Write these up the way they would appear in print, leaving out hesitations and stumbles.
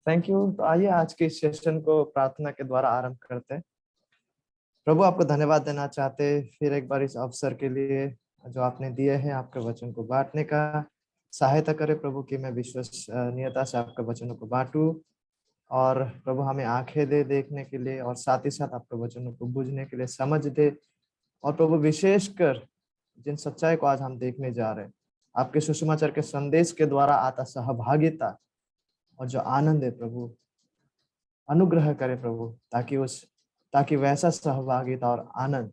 Thank you. तो आइए आज के इस सेशन को प्रार्थना के द्वारा आरंभ करते हैं। प्रभु, आपको धन्यवाद देना चाहते हैं फिर एक बार इस अवसर के लिए जो आपने दिए हैं आपके वचन को बांटने का। सहायता करे प्रभु कि मैं विश्वसनीयता से आपके वचनों को बांटूं, और प्रभु हमें आंखें दे देखने के लिए, और साथ ही साथ आपके वचनों को बुझने के लिए समझ दे। और प्रभु विशेषकर जिन सच्चाई को आज हम देखने जा रहे हैं, आपके सुसमाचार के संदेश के द्वारा आता सहभागिता और जो आनंद है प्रभु, अनुग्रह करे प्रभु, ताकि वैसा सहभागिता और आनंद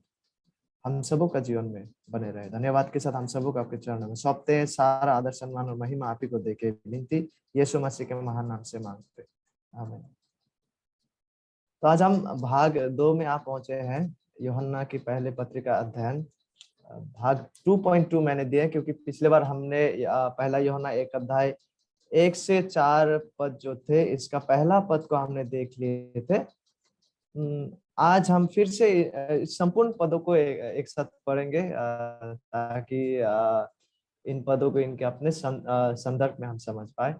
हम सबों का जीवन में बने रहे। धन्यवाद के साथ हम सबों को आपके चरणों में सौंपते हैं। सारा आदर सम्मान और महिमा आप ही को देके विनती यीशु मसीह के महान नाम से मांगते हैं, आमीन। तो आज हम भाग 2 में आ पहुंचे हैं, यूहन्ना की पहले पत्रिका अध्ययन। भाग 2.2 मैंने दिया क्योंकि पिछले बार हमने पहला यूहन्ना 1 अध्याय 1 से 4 पद जो थे, इसका पहला पद को हमने देख लिए थे। आज हम फिर से संपूर्ण पदों को एक साथ पढ़ेंगे, ताकि इन पदों को इनके अपने संदर्भ में हम समझ पाए।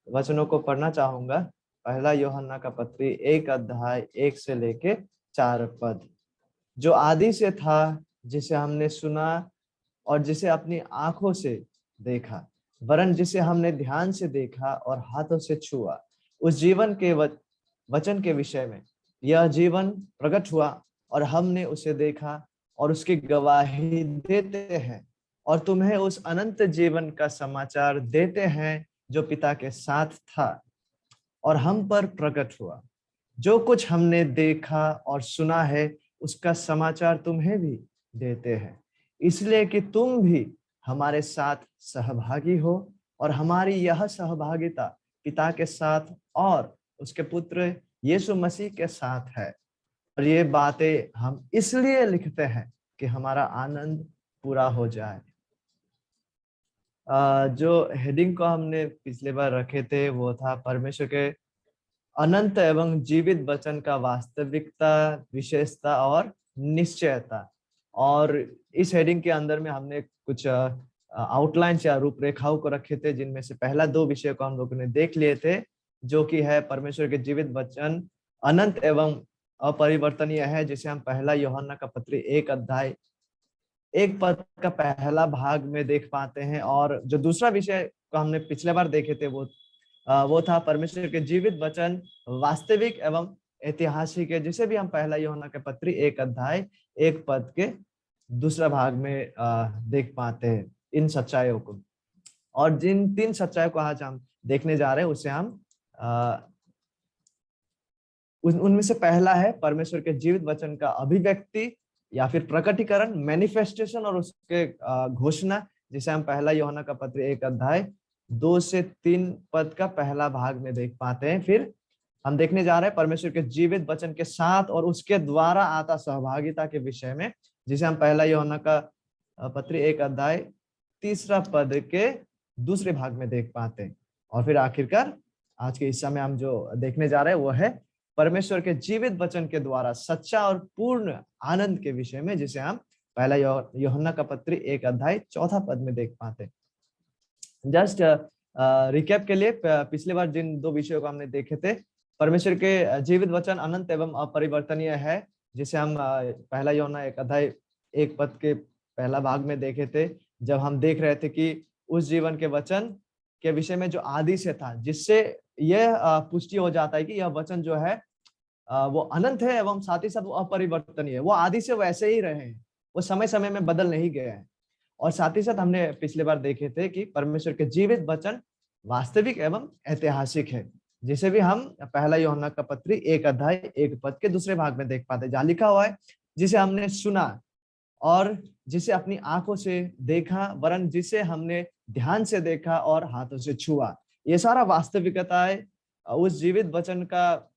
वचनों को पढ़ना चाहूंगा। पहला यूहन्ना का पत्री 1 अध्याय 1 से लेके 4 पद। जो आदि से था, जिसे हमने सुना और जिसे अपनी आंखों से देखा, वरन जिसे हमने ध्यान से देखा और हाथों से छुआ, उस जीवन के वचन के विषय में। यह जीवन प्रकट हुआ और हमने उसे देखा और उसकी गवाही देते हैं, और तुम्हें उस अनंत जीवन का समाचार देते हैं जो पिता के साथ था और हम पर प्रकट हुआ। जो कुछ हमने देखा और सुना है उसका समाचार तुम्हें भी देते हैं, इसलिए कि तुम भी हमारे साथ सहभागी हो, और हमारी यह सहभागिता पिता के साथ और उसके पुत्र यीशु मसीह के साथ है। और ये बातें हम इसलिए लिखते हैं कि हमारा आनंद पूरा हो जाए। जो हेडिंग को हमने पिछले बार रखे थे वो था परमेश्वर के अनंत एवं जीवित वचन का वास्तविकता, विशेषता और निश्चयता। और इस हेडिंग के अंदर में हमने कुछ आउटलाइंस या रूपरेखाओं को रखे थे, जिनमें से पहला 2 विषय को हम लोगों ने देख लिए थे, जो कि है परमेश्वर के जीवित वचन अनंत एवं अपरिवर्तनीय है, जिसे हम पहला यूहन्ना का पत्री 1 अध्याय 1 पद का पहला भाग में देख पाते हैं। और जो दूसरा विषय को हमने पिछले बार देखे थे वो था परमेश्वर के जीवित वचन वास्तविक एवं ऐतिहासिक है, जिसे भी हम पहला यूहन्ना के पत्री 1 अध्याय 1 पद के दूसरा भाग में देख पाते हैं इन सच्चाइयों को। और जिन 3 सच्चाइयों को आज हम देखने जा रहे हैं, उसे हम उनमें से पहला है परमेश्वर के जीवित वचन का अभिव्यक्ति या फिर प्रकटीकरण, मैनिफेस्टेशन, और उसके घोषणा, जिसे हम पहला यूहन्ना का पत्र 1 अध्याय 2 से 3 पद का पहला भाग में देख पाते हैं। फिर हम देखने जा रहे हैं परमेश्वर के जीवित वचन के साथ और उसके द्वारा आता सहभागिता के विषय में, जिसे हम पहला यूहन्ना का पत्र 1 अध्याय 3 पद के दूसरे भाग में देख पाते हैं। और फिर आखिरकार आज के हिस्सा में हम जो देखने जा रहे हैं वो है परमेश्वर के जीवित वचन के द्वारा सच्चा और पूर्ण आनंद के विषय में, जिसे हम पहला यूहन्ना का पत्री 1 अध्याय 4 पद में देख पाते हैं। जस्ट रिकैप के लिए, पिछले बार जिन 2 विषयों को हमने देखे थे, परमेश्वर के जीवित वचन अनंत एवं अपरिवर्तनीय है, जिसे हम पहला यूहन्ना 1 अध्याय 1 पद के पहला भाग में देखे थे, जब हम देख रहे थे कि उस जीवन के वचन के विषय में जो आदि से था, जिससे यह पुष्टि हो जाता है कि यह वचन जो है वो अनंत है एवं साथ ही साथ वो अपरिवर्तनीय है। वो आदि से वैसे ही रहे हैं, वो समय समय में बदल नहीं गए हैं। और साथ ही साथ हमने पिछले बार देखे थे कि परमेश्वर के जीवित वचन वास्तविक एवं ऐतिहासिक है, जिसे भी हम पहला यूहन्ना का पत्री 1 अध्याय 1 पद के दूसरे भाग में देख पाते हैं, जहाँ लिखा हुआ है जिसे हमने सुना और जिसे अपनी आंखों से देखा, वरन जिसे हमने ध्यान से देखा और हाथों से छुआ। ये सारा वास्तविकता है, उस जीवित वचन का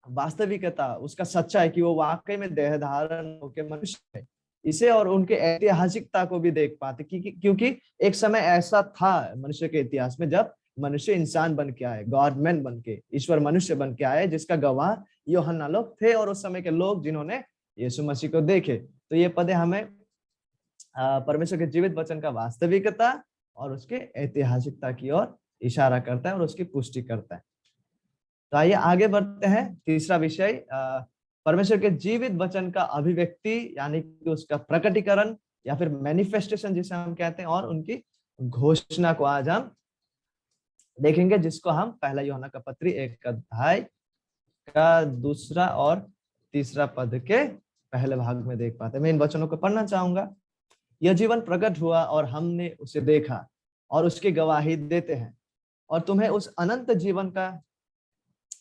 वास्तविकता, उसका सच्चा है कि वो वाकई में देह धारण होकर मनुष्य है। इसे और उनके ऐतिहासिकता को भी देख पाते, क्योंकि एक समय ऐसा था मनुष्य के इतिहास में जब मनुष्य इंसान बन के आए, गॉड मैन बन के, ईश्वर मनुष्य बन के आए, जिसका गवाह यूहन्ना लोग थे और उस समय के लोग जिन्होंने यीशु मसीह को देखे। तो ये पदे हमें परमेश्वर के जीवित वचन का वास्तविकता और उसके ऐतिहासिकता की ओर इशारा करता है और उसकी पुष्टि करता है। तो आइए आगे बढ़ते हैं। तीसरा विषय परमेश्वर के जीवित वचन का अभिव्यक्ति, यानी कि उसका प्रकटीकरण या फिर मैनिफेस्टेशन जिसे हम कहते हैं, और उनकी घोषणा को आज हम देखेंगे, जिसको हम पहला यूहन्ना का पत्री 1 अध्याय का 2 और 3 पद के पहले भाग में देख पाते हैं। मैं इन वचनों को पढ़ना चाहूंगा। यह जीवन प्रकट हुआ और हमने उसे देखा और उसकी गवाही देते हैं, और तुम्हें उस अनंत जीवन का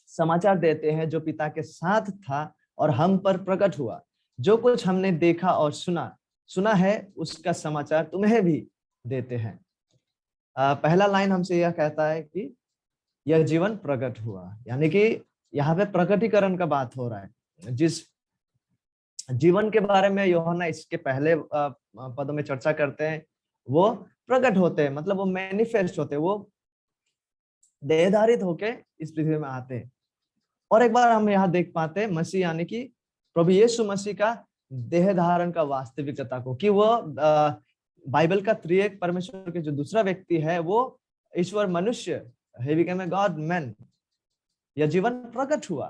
समाचार देते हैं जो पिता के साथ था और हम पर प्रकट हुआ। जो कुछ हमने देखा और सुना है उसका समाचार तुम्हें भी देते हैं। पहला लाइन हमसे यह कहता है कि यह जीवन प्रकट हुआ, यानी कि यहाँ पे प्रकटीकरण का बात हो रहा है। जिस जीवन के बारे में यूहन्ना इसके पहले पदों में चर्चा करते हैं, वो प्रकट होते हैं, मतलब वो मैनिफेस्ट होते हैं, वो देहधारित होके इस पृथ्वी में आते हैं। और एक बार हम यहाँ देख पाते हैं मसीह, यानी कि प्रभु यीशु मसीह का देह धारण का वास्तविकता को, कि वो बाइबल का त्रिएक परमेश्वर के जो दूसरा व्यक्ति है वो ईश्वर मनुष्य, he became a God man, यह जीवन प्रकट हुआ।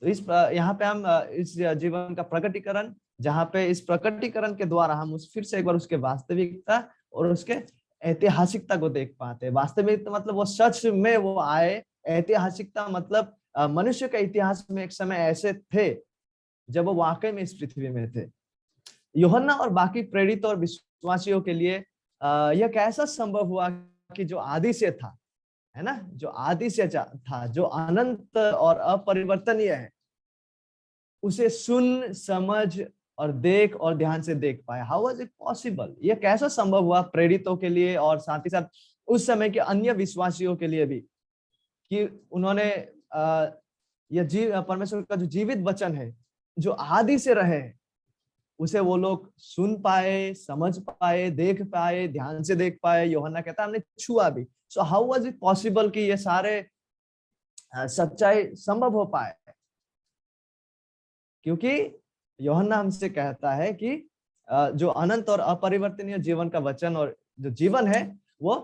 तो इस यहाँ पे हम इस जीवन का प्रकटीकरण, जहाँ पे इस प्रकटीकरण के द्वारा हम फिर से एक बार उसके वास्तविकता और उसके ऐतिहासिकता को देख पाते हैं। वास्तविकता मतलब वो सच में वो आए, ऐतिहासिकता मतलब मनुष्य के इतिहास में एक समय ऐसे थे जब वो वाकई में इस पृथ्वी में थे। यूहन्ना और बाकी प्रेरित और विश्वासियों के लिए यह कैसा संभव हुआ कि जो आदि से था, है ना, जो आदि से था, जो अनंत और अपरिवर्तनीय है, उसे सुन, समझ और देख और ध्यान से देख पाए। How was it possible? यह कैसा संभव हुआ प्रेरितों के लिए और साथ ही साथ उस समय के अन्य विश्वासियों के लिए भी, कि उन्होंने यह परमेश्वर का जो जीवित वचन है, जो आदि से रहे, उसे वो लोग सुन पाए, समझ पाए, देख पाए, ध्यान से देख पाए। यूहन्ना कहता है हमने छुआ भी। So how was it possible कि ये सारे सच्चाई संभव हो पाए? क्योंकि यूहन्ना हमसे कहता है कि जो अनंत और अपरिवर्तनीय जीवन का वचन और जो जीवन है वो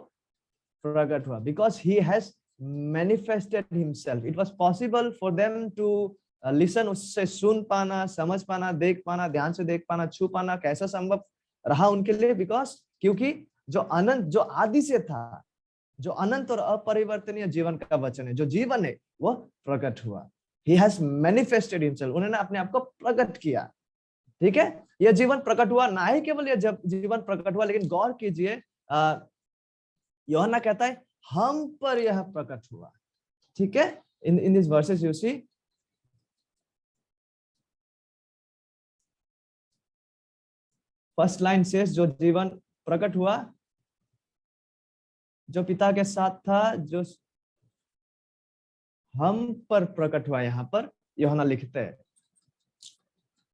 प्रकट हुआ, because he has manifested himself. It was possible for them to listen, उससे सुन पाना, समझ पाना, देख पाना, ध्यान से देख पाना, छू पाना। कैसा संभव रहा उनके लिए? बिकॉज क्योंकि जो अनंत, जो आदि से था, जो अनंत और अपरिवर्तनीय जीवन का वचन है, जो जीवन है, वो प्रकट हुआ। He has manifested himself, उन्होंने अपने आप को प्रकट किया। ठीक है, यह जीवन प्रकट हुआ। ना ही केवल यह जीवन प्रकट हुआ, लेकिन गौर कीजिए, यूहन्ना कहता है हम पर यह प्रकट हुआ। ठीक है, in this verses you see, first line says जो जीवन प्रकट हुआ, जो पिता के साथ था, जो हम पर प्रकट हुआ। यहाँ पर यूहन्ना लिखते हैं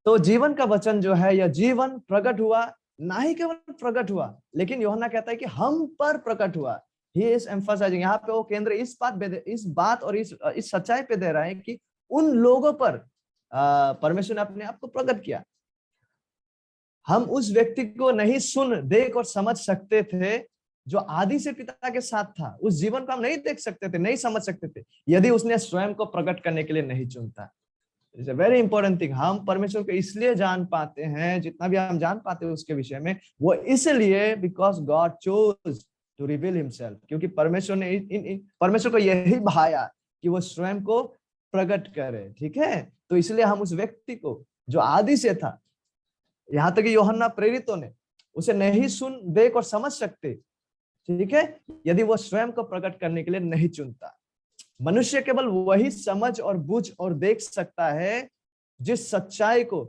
तो जीवन का वचन जो है, यह जीवन प्रकट हुआ। ना ही केवल प्रकट हुआ, लेकिन यूहन्ना कहता है कि हम पर प्रकट हुआ। ही इज एम्फसाइजिंग, यहाँ पे वो केंद्र इस बात और इस सच्चाई पे दे रहा है कि उन लोगों पर परमेश्वर ने अपने आप को प्रकट किया। हम उस व्यक्ति को नहीं सुन, देख और समझ सकते थे जो आदि से पिता के साथ था। उस जीवन को हम नहीं देख सकते थे, नहीं समझ सकते थे, यदि उसने स्वयं को प्रकट करने के लिए नहीं चुनता। It's a very important thing. हम परमेश्वर को इसलिए जान पाते हैं, जितना भी हम जान पाते हैं उसके विषय में, वो इसलिए because God chose to reveal himself, क्योंकि परमेश्वर ने परमेश्वर को यही भाया कि वो स्वयं को प्रकट करे। ठीक है, तो इसलिए हम उस व्यक्ति को जो आदि से था, यहाँ तक कि यूहन्ना प्रेरितों ने उसे नहीं सुन, देख और समझ सकते, ठीक है, यदि वो स्वयं को प्रकट करने के लिए नहीं चुनता। मनुष्य केवल वही समझ और बुझ और देख सकता है जिस सच्चाई को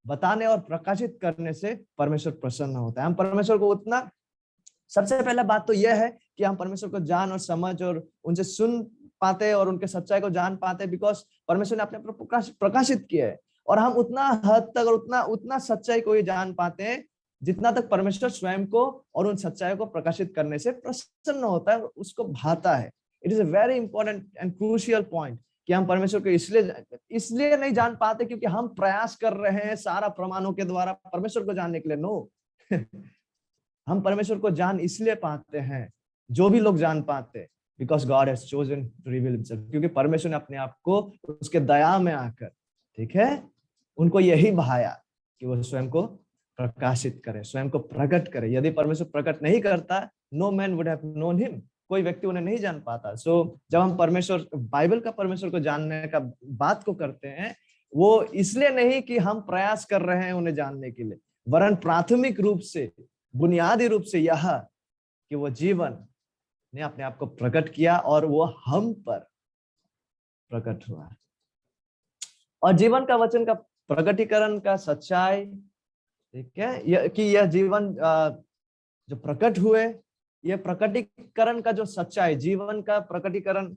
बताने और प्रकाशित करने से परमेश्वर प्रसन्न होता है। हम परमेश्वर को उतना, सबसे पहला बात तो यह है कि हम परमेश्वर को जान और समझ और उनसे सुन पाते और उनके सच्चाई को जान पाते, बिकॉज परमेश्वर ने अपने प्रकाशित किया है। और हम उतना हद तक और उतना सच्चाई को ही जान पाते हैं जितना तक परमेश्वर स्वयं को और उन सच्चाई को प्रकाशित करने से प्रसन्न होता है, उसको भाता है। It is a very important and crucial point कि हम परमेश्वर को इसलिए नहीं जान पाते क्योंकि हम प्रयास कर रहे हैं सारा प्रमाणों के द्वारा परमेश्वर को जानने के लिए। नो हम परमेश्वर को जान इसलिए पाते हैं, जो भी लोग जान पाते, because God has chosen to reveal himself, क्योंकि परमेश्वर ने अपने आप को उसके दया में आकर, ठीक है, उनको यही भाया कि वो स्वयं को प्रकाशित करे, स्वयं को प्रकट करे। यदि परमेश्वर प्रकट नहीं करता, no man would have known him, कोई व्यक्ति उन्हें नहीं जान पाता। सो जब हम परमेश्वर, बाइबल का परमेश्वर को जानने का बात को करते हैं, वो इसलिए नहीं कि हम प्रयास कर रहे हैं उन्हें जानने के लिए, वरन प्राथमिक रूप से, बुनियादी रूप से यह कि वो जीवन ने अपने आप को प्रकट किया और वो हम पर प्रकट हुआ। और जीवन का वचन का प्रकटीकरण का सच्चाई, ठीक है, कि यह जीवन जो प्रकट हुए, यह प्रकटीकरण का जो सच्चाई, जीवन का प्रकटीकरण,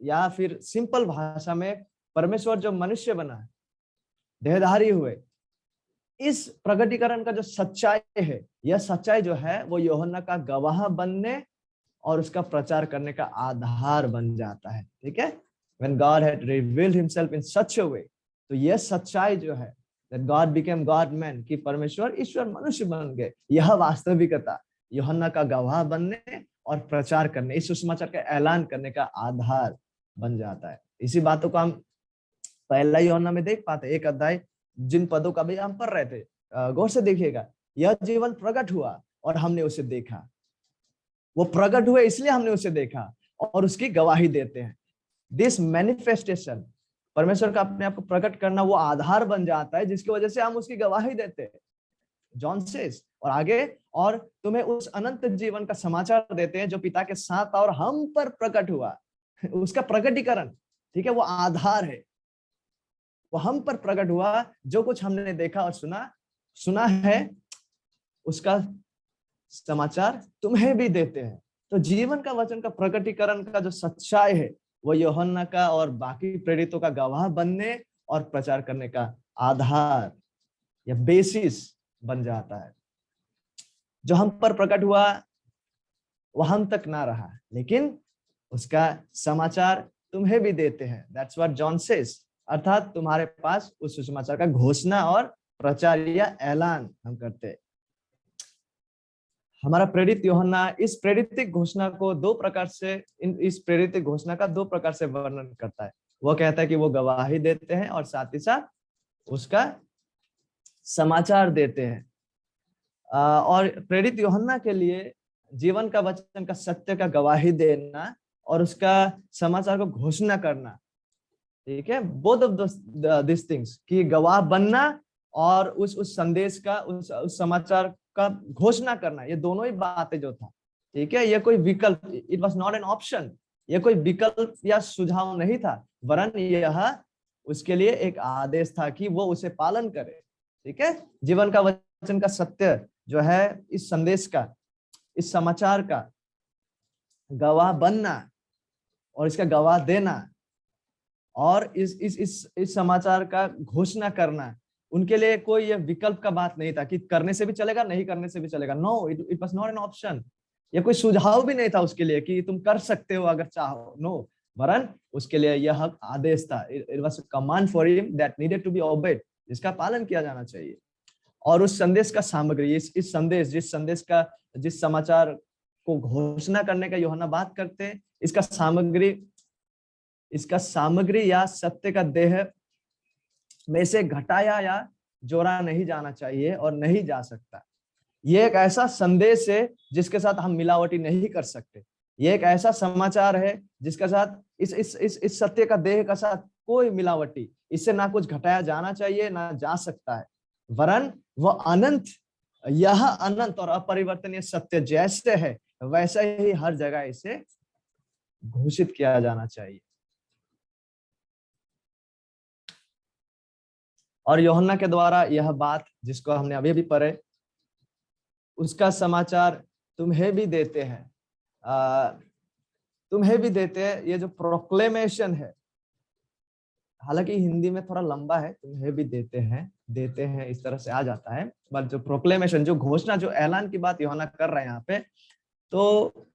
या फिर सिंपल भाषा में परमेश्वर जो मनुष्य बना है, देहधारी हुए, इस प्रकटीकरण का जो सच्चाई है, यह सच्चाई जो है वो यूहन्ना का गवाह बनने और उसका प्रचार करने का आधार बन जाता है। ठीक है, when God had revealed himself in such a way, तो यह सच्चाई जो है that God became God man, कि परमेश्वर ईश्वर मनुष्य बन गए, यह वास्तविकता यूहन्ना का गवाह बनने और प्रचार करने, इस सुसमाचार का ऐलान करने का आधार बन जाता है। इसी बातों को हम पहला यूहन्ना में देख पाते, एक अध्याय जिन पदों का भी हम पढ़ रहे थे, गौर से देखिएगा, यह जीवन प्रकट हुआ और हमने उसे देखा। वो प्रकट हुए इसलिए हमने उसे देखा और उसकी गवाही देते हैं। दिस मैनिफेस्टेशन, परमेश्वर का अपने आप को प्रकट करना, वो आधार बन जाता है जिसकी वजह से हम उसकी गवाही देते हैं। जॉन सेज, और आगे, और तुम्हें उस अनंत जीवन का समाचार देते हैं जो पिता के साथ और हम पर प्रकट हुआ। उसका प्रकटीकरण, ठीक है, वो आधार है, वो हम पर प्रकट हुआ। जो कुछ हमने देखा और सुना है, उसका समाचार तुम्हें भी देते हैं। तो जीवन का वचन का प्रकटीकरण का जो सच्चाई है, वो यूहन्ना का और बाकी प्रेरितों का गवाह बनने और प्रचार करने का आधार या बेसिस बन जाता है। जो हम पर प्रकट हुआ वो हम तक ना रहा, लेकिन उसका समाचार तुम्हें भी देते हैं। दैट्स व्हाट जॉन सेज, अर्थात तुम्हारे पास उस सुसमाचार का घोषणा और प्रचार या ऐलान हम करते हैं। हमारा प्रेरित यूहन्ना इस प्रेरित घोषणा को दो प्रकार से, इस प्रेरित घोषणा का दो प्रकार से वर्णन करता है। वो कहता है कि वो गवाही देते हैं और साथ ही साथ उसका समाचार देते हैं। और प्रेरित यूहन्ना के लिए जीवन का वचन का सत्य का गवाही देना और उसका समाचार को घोषणा करना, ठीक है, बोथ ऑफ दिस थिंग्स, कि गवाह बनना और उस संदेश का, उस समाचार का घोषणा करना, ये दोनों ही बातें जो था, ठीक है, ये कोई विकल्प, it was not an option, ये कोई विकल्प या सुझाव नहीं था, वरन यह उसके लिए एक आदेश था कि वो उसे पालन करे। ठीक है, जीवन का वचन का सत्य जो है, इस संदेश का, इस समाचार का गवाह बनना और इसका गवाह देना और इस समाचार का घोषणा करना, उनके लिए कोई ये विकल्प का बात नहीं था कि करने से भी चलेगा, नहीं करने से भी चलेगा। No, it was not an option, ये कोई सुझाव भी नहीं था उसके लिए कि तुम कर सकते हो अगर चाहो। नो, वरन उसके लिए यह आदेश था, it was a command for him that needed to be obeyed, जिसका पालन किया जाना चाहिए। और उस संदेश का सामग्री, इस संदेश, जिस समाचार को घोषणा करने का यूहन्ना बात करते हैं, इसका सामग्री या सत्य का देह में से घटाया या जोड़ा नहीं जाना चाहिए और नहीं जा सकता। ये एक ऐसा संदेश है जिसके साथ हम मिलावटी नहीं कर सकते। ये एक ऐसा समाचार है जिसके साथ इस सत्य का देह का साथ कोई मिलावटी, इससे ना कुछ घटाया जाना चाहिए ना जा सकता है, वरन वह अनंत, यह अनंत और अपरिवर्तनीय सत्य जैसे है वैसे ही हर जगह इसे घोषित किया जाना चाहिए। और यूहन्ना के द्वारा यह बात जिसको हमने अभी भी पढ़े, उसका समाचार तुम्हें भी देते हैं, तुम्हें भी देते हैं। ये जो प्रोक्लेमेशन है, हालांकि हिंदी में थोड़ा लंबा है, तुम्हें भी देते हैं इस तरह से आ जाता है, बट जो प्रोक्लेमेशन, जो घोषणा, जो ऐलान की बात यूहन्ना कर रहे हैं यहाँ पे, तो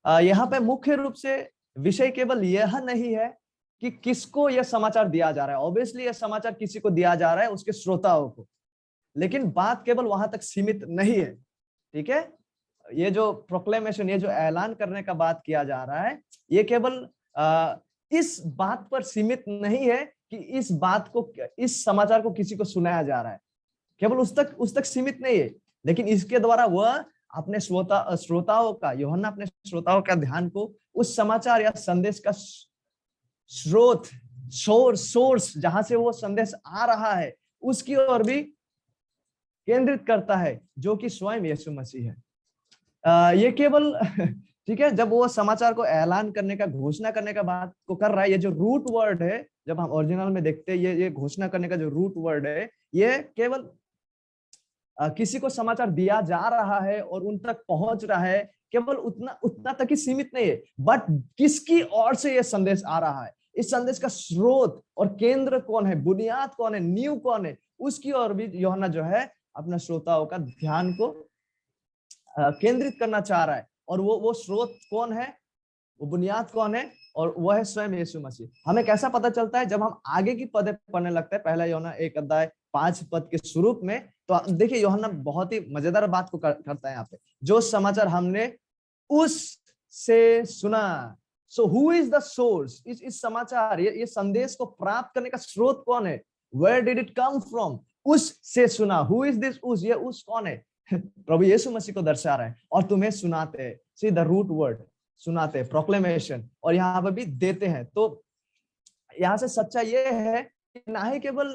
यहाँ पे मुख्य रूप से विषय केवल यह नहीं है कि किसको यह समाचार दिया जा रहा है। ऑब्वियसली यह समाचार किसी को दिया जा रहा है, उसके श्रोताओं को, लेकिन बात केवल वहां तक सीमित नहीं है। ठीक है, ये जो प्रोक्लेमेशन, ये जो ऐलान करने का बात किया जा रहा है, ये केवल इस बात पर सीमित नहीं है कि इस बात को, इस समाचार को किसी को सुनाया जा रहा है, केवल उस तक सीमित नहीं है, लेकिन इसके द्वारा वह अपने श्रोताओं का, यूहन्ना अपने श्रोताओं का ध्यान को उस समाचार या संदेश का स्रोत, सोर्स जहां से वो संदेश आ रहा है, उसकी ओर भी केंद्रित करता है, जो कि स्वयं यीशु मसीह है। ये केवल ठीक है, जब वो समाचार को ऐलान करने का, घोषणा करने का बात को कर रहा है, ये जो रूट वर्ड है, जब हम ओरिजिनल में देखते हैं, ये घोषणा करने का जो रूट वर्ड है, ये केवल किसी को समाचार दिया जा रहा है और उन तक पहुंच रहा है, केवल उतना तक ही सीमित नहीं है, बट किसकी ओर से ये संदेश आ रहा है, इस संदेश का स्रोत और केंद्र कौन है, बुनियाद कौन है, नींव कौन है, उसकी ओर भी यूहन्ना जो है अपना श्रोताओं का ध्यान को केंद्रित करना चाह रहा है। और वो स्रोत कौन है, वो बुनियाद कौन है, और वह है स्वयं यीशु मसीह। हमें कैसा पता चलता है, जब हम आगे की पदें पढ़ने लगते हैं, पहला यूहन्ना 1:5 के शुरू में, तो देखिए यूहन्ना बहुत ही मजेदार बात को करता है यहाँ पे, जो समाचार हमने उससे सुना। So who is the source, इस समाचार, ये संदेश को प्राप्त करने का स्रोत कौन है, where did it come from, उससे सुना। हु इज दिस उस, ये उस कौन है, प्रभु यीशु मसीह को दर्शा रहा है, और तुम्हें सुनाते हैं, सी द रूट वर्ड, सुनाते हैं, प्रोक्लेमेशन, और यहाँ पर भी देते हैं। तो यहाँ से सच्चा ये है कि ना ही केवल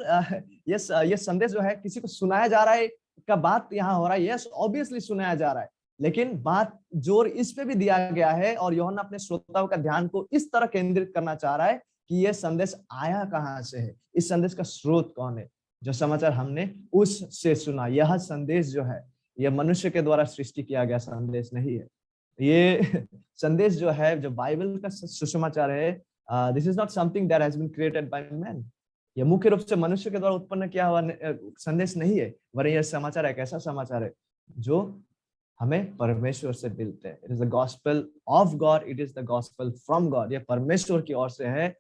ये संदेश जो है किसी को सुनाया जा रहा है का बात यहाँ हो रहा है, यस ऑब्वियसली सुनाया जा रहा है, लेकिन बात जोर इस पे भी दिया गया है, और यूहन्ना अपने श्रोताओं का ध्यान को इस तरह केंद्रित करना चाह रहा है कि ये संदेश आया कहाँ से है, इस संदेश का स्रोत कौन है, जो समाचार हमने उससे सुना। यह संदेश जो है, यह मनुष्य के द्वारा सृष्टि किया गया संदेश नहीं है। ये संदेश जो है, जो बाइबल का सुसमाचार है, this is not something that has been created by man. ये मुख्य रूप से मनुष्य के द्वारा उत्पन्न किया हुआ संदेश नहीं है, वरन यह समाचार एक ऐसा समाचार है जो हमें परमेश्वर से मिलते हैं। It is the gospel of God, it is the gospel from God. ये परमेश्वर की ओर से है,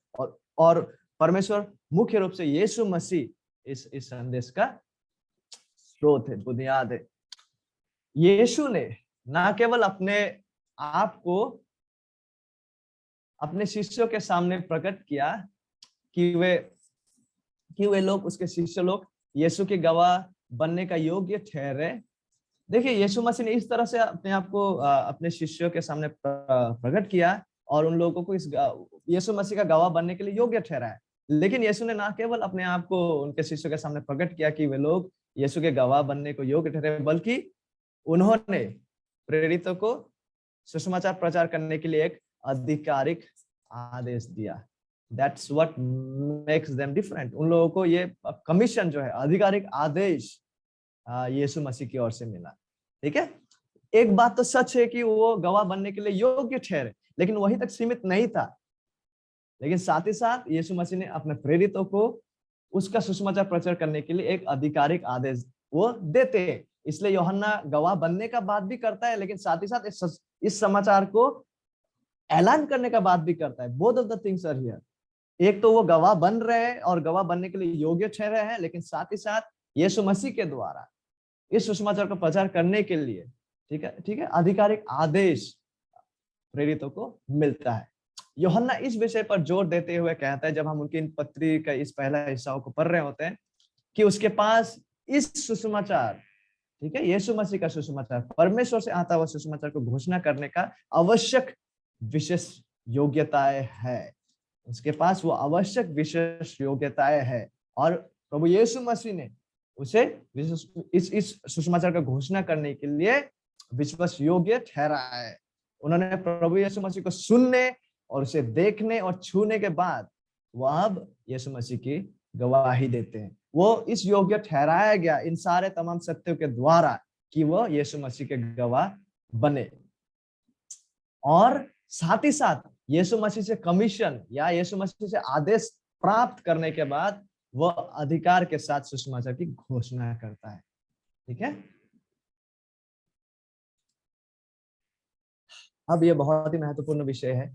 और परमेश्वर मुख्य रूप से यीशु मसीह इस संदेश का स्रोत है, बुनियाद है। यीशु ने ना केवल अपने आप को अपने शिष्यों के सामने प्रकट किया कि वे लोग, उसके शिष्य लोग यीशु के गवाह बनने का योग्य ठहरे। देखिए, यीशु मसीह ने इस तरह से अपने आप को अपने शिष्यों के सामने प्रकट किया और उन लोगों को इस यीशु मसीह का गवाह बनने के लिए योग्य ठहराया। लेकिन यीशु ने ना केवल अपने आप को उनके शिष्यों के सामने प्रकट किया कि वे लोग यीशु के गवाह बनने को योग्य ठहरे, बल्कि उन्होंने प्रेरितों को सुसमाचार प्रचार करने के लिए एक आधिकारिक आदेश दिया। That's what makes them different. उन लोगों को ये कमीशन जो है, आधिकारिक आदेश यीशु मसीह की ओर से मिला। ठीक है, एक बात तो सच है कि वो गवाह बनने के लिए योग्य ठहरे, लेकिन वहीं तक सीमित नहीं था। लेकिन साथ ही साथ यीशु मसीह ने अपने प्रेरितों को उसका सुसमाचार प्रचार करने के लिए एक आधिकारिक आदेश वो देते हैं। इसलिए यूहन्ना गवाह बनने का बात भी करता है, लेकिन साथ ही साथ इस समाचार को ऐलान करने का बात भी करता है। Both of the things are here. एक तो वो गवाह बन रहे हैं और गवाह बनने के लिए योग्य ठहरे हैं, लेकिन साथ ही साथ यीशु मसीह के द्वारा इस सुसमाचार को प्रचार करने के लिए, ठीक है, आधिकारिक आदेश प्रेरितों को मिलता है। यूहन्ना इस विषय पर जोर देते हुए कहता है, जब हम उनकी पत्री का इस पहला हिस्सा को पढ़ रहे होते हैं, कि उसके पास इस सुसमाचार, ठीक है, यीशु मसीह का सुसमाचार, परमेश्वर से आता हुआ सुसमाचार को घोषणा करने का आवश्यक विशेष योग्यताएं है। उसके पास वो आवश्यक विशेष योग्यताएं है, और प्रभु यीशु मसीह ने उसे इस सुसमाचार का घोषणा करने के लिए विश्वास योग्य ठहराया है। उन्होंने प्रभु यीशु मसीह को सुनने और उसे देखने और छूने के बाद वह अब यीशु मसीह की गवाही देते हैं। वो इस योग्य ठहराया गया इन सारे तमाम सत्यों के द्वारा कि वो यीशु मसीह के गवाह बने, और साथ ही साथ यीशु मसीह से कमीशन या यीशु मसीह से आदेश प्राप्त करने के बाद वह अधिकार के साथ सुसमाचार की घोषणा करता है। ठीक है, अब यह बहुत ही महत्वपूर्ण विषय है।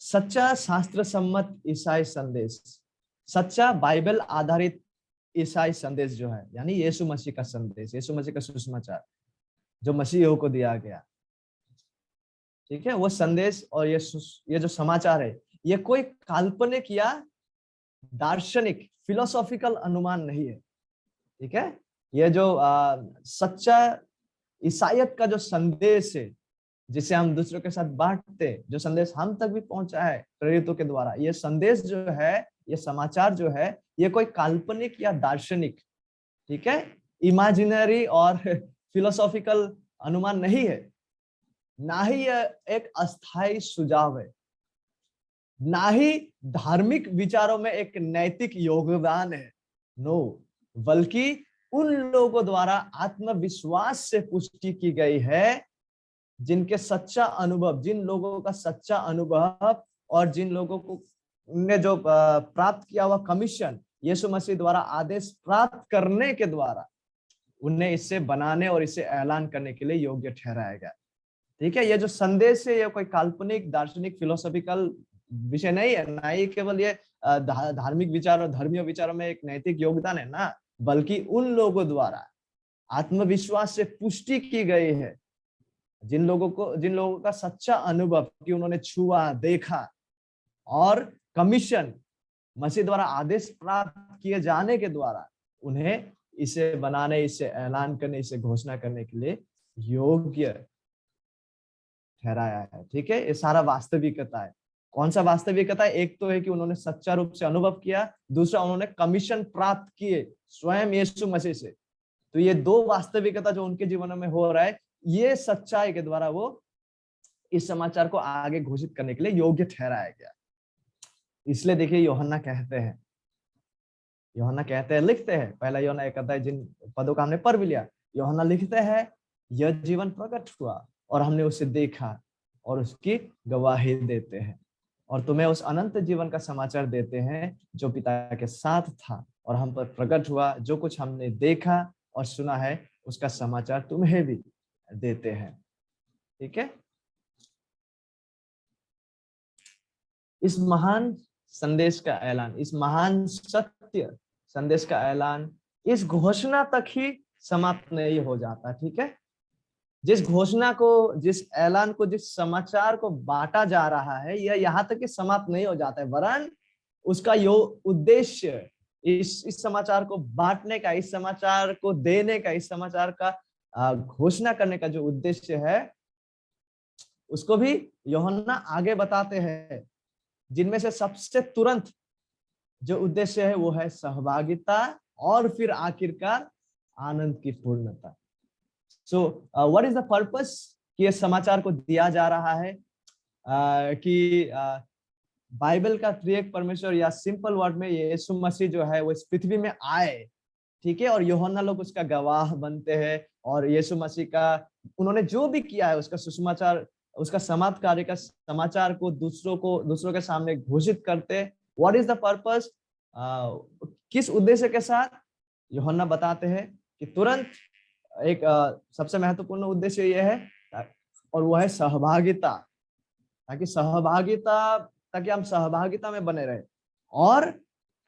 सच्चा शास्त्र सम्मत ईसाई संदेश, सच्चा बाइबल आधारित ईसाई संदेश जो है, यानी यीशु मसीह का संदेश, यीशु मसीह का सुसमाचार जो मसीहियों को दिया गया, ठीक है, वो संदेश और ये जो समाचार है, ये कोई काल्पनिक या दार्शनिक फिलोसॉफिकल अनुमान नहीं है। ठीक है, ये जो सच्चा ईसाइयत का जो संदेश है, जिसे हम दूसरों के साथ बांटते हैं, जो संदेश हम तक भी पहुंचा है प्रेरितों के द्वारा, ये संदेश जो है, ये समाचार जो है, ये कोई काल्पनिक या दार्शनिक, ठीक है, इमेजिनरी और फिलोसॉफिकल अनुमान नहीं है, ना ही यह एक अस्थायी सुझाव है, ना ही धार्मिक विचारों में एक नैतिक योगदान है। नो, बल्कि उन लोगों द्वारा आत्मविश्वास से पुष्टि की गई है, जिनके सच्चा अनुभव, जिन लोगों का सच्चा अनुभव और जिन लोगों को ने जो प्राप्त किया हुआ कमीशन यीशु मसीह द्वारा आदेश प्राप्त करने के द्वारा उन्हें इसे बनाने और इसे ऐलान करने के लिए योग्य ठहराया गया। ठीक है, ये जो संदेश है, ये कोई काल्पनिक, दार्शनिक, फिलोसॉफिकल विषय नहीं है, ना ही केवल ये धार्मिक विचार और धर्मीय विचारों में एक नैतिक योगदान है ना, बल्कि उन लोगों द्वारा आत्मविश्वास से पुष्टि की गई है, जिन लोगों का सच्चा अनुभव कि उन्होंने छुआ, देखा और कमीशन मसीह द्वारा आदेश प्राप्त किए जाने के द्वारा उन्हें इसे बनाने, इसे ऐलान करने, इसे घोषणा करने के लिए योग्य ठहराया है। ठीक है, ये सारा वास्तविकता है। कौन सा वास्तविकता है? एक तो है कि उन्होंने सच्चा रूप से अनुभव किया, दूसरा उन्होंने कमीशन प्राप्त किए स्वयं यीशु मसीह से। तो ये दो वास्तविकता जो उनके जीवन में हो रहा है, ये सच्चाई के द्वारा वो इस समाचार को आगे घोषित करने के लिए योग्य ठहराया गया। इसलिए देखिए यूहन्ना कहते हैं, लिखते हैं, पहला यूहन्ना 1 अध्याय, जिन पदों का हमने पढ़ भी लिया, यूहन्ना लिखते हैं, यह जीवन प्रकट हुआ और हमने उसे देखा और उसकी गवाही देते हैं, और तुम्हें उस अनंत जीवन का समाचार देते हैं जो पिता के साथ था और हम पर प्रकट हुआ। जो कुछ हमने देखा और सुना है उसका समाचार तुम्हें भी देते हैं। ठीक है, इस महान संदेश का ऐलान, इस महान सत्य संदेश का ऐलान इस घोषणा तक ही समाप्त नहीं हो जाता। ठीक है, जिस घोषणा को, जिस ऐलान को, जिस समाचार को बांटा जा रहा है, यह यहाँ तक ही समाप्त नहीं हो जाता है, वरन उसका यो उद्देश्य, इस समाचार को बांटने का, इस समाचार को देने का, इस समाचार का घोषणा करने का जो उद्देश्य है, उसको भी यूहन्ना आगे बताते हैं, जिनमें से सबसे तुरंत जो उद्देश्य है वो है सहभागिता और फिर आखिरकार आनंद की पूर्णता। So what is the purpose कि ये समाचार को दिया जा रहा है, कि बाइबल का त्रिएक परमेश्वर, या सिंपल वर्ड में यीशु मसीह जो है वो इस पृथ्वी में आए। ठीक है, और यूहन्ना लोग उसका गवाह बनते हैं, और यीशु मसीह का उन्होंने जो भी किया है उसका सुसमाचार, उसका समाप्त कार्य का समाचार को दूसरों के सामने घोषित करते। व्हाट इज द पर्पस, किस उद्देश्य के साथ? यूहन्ना बताते हैं कि तुरंत एक सबसे महत्वपूर्ण उद्देश्य यह है, और वो है सहभागिता, ताकि हम सहभागिता में बने रहे, और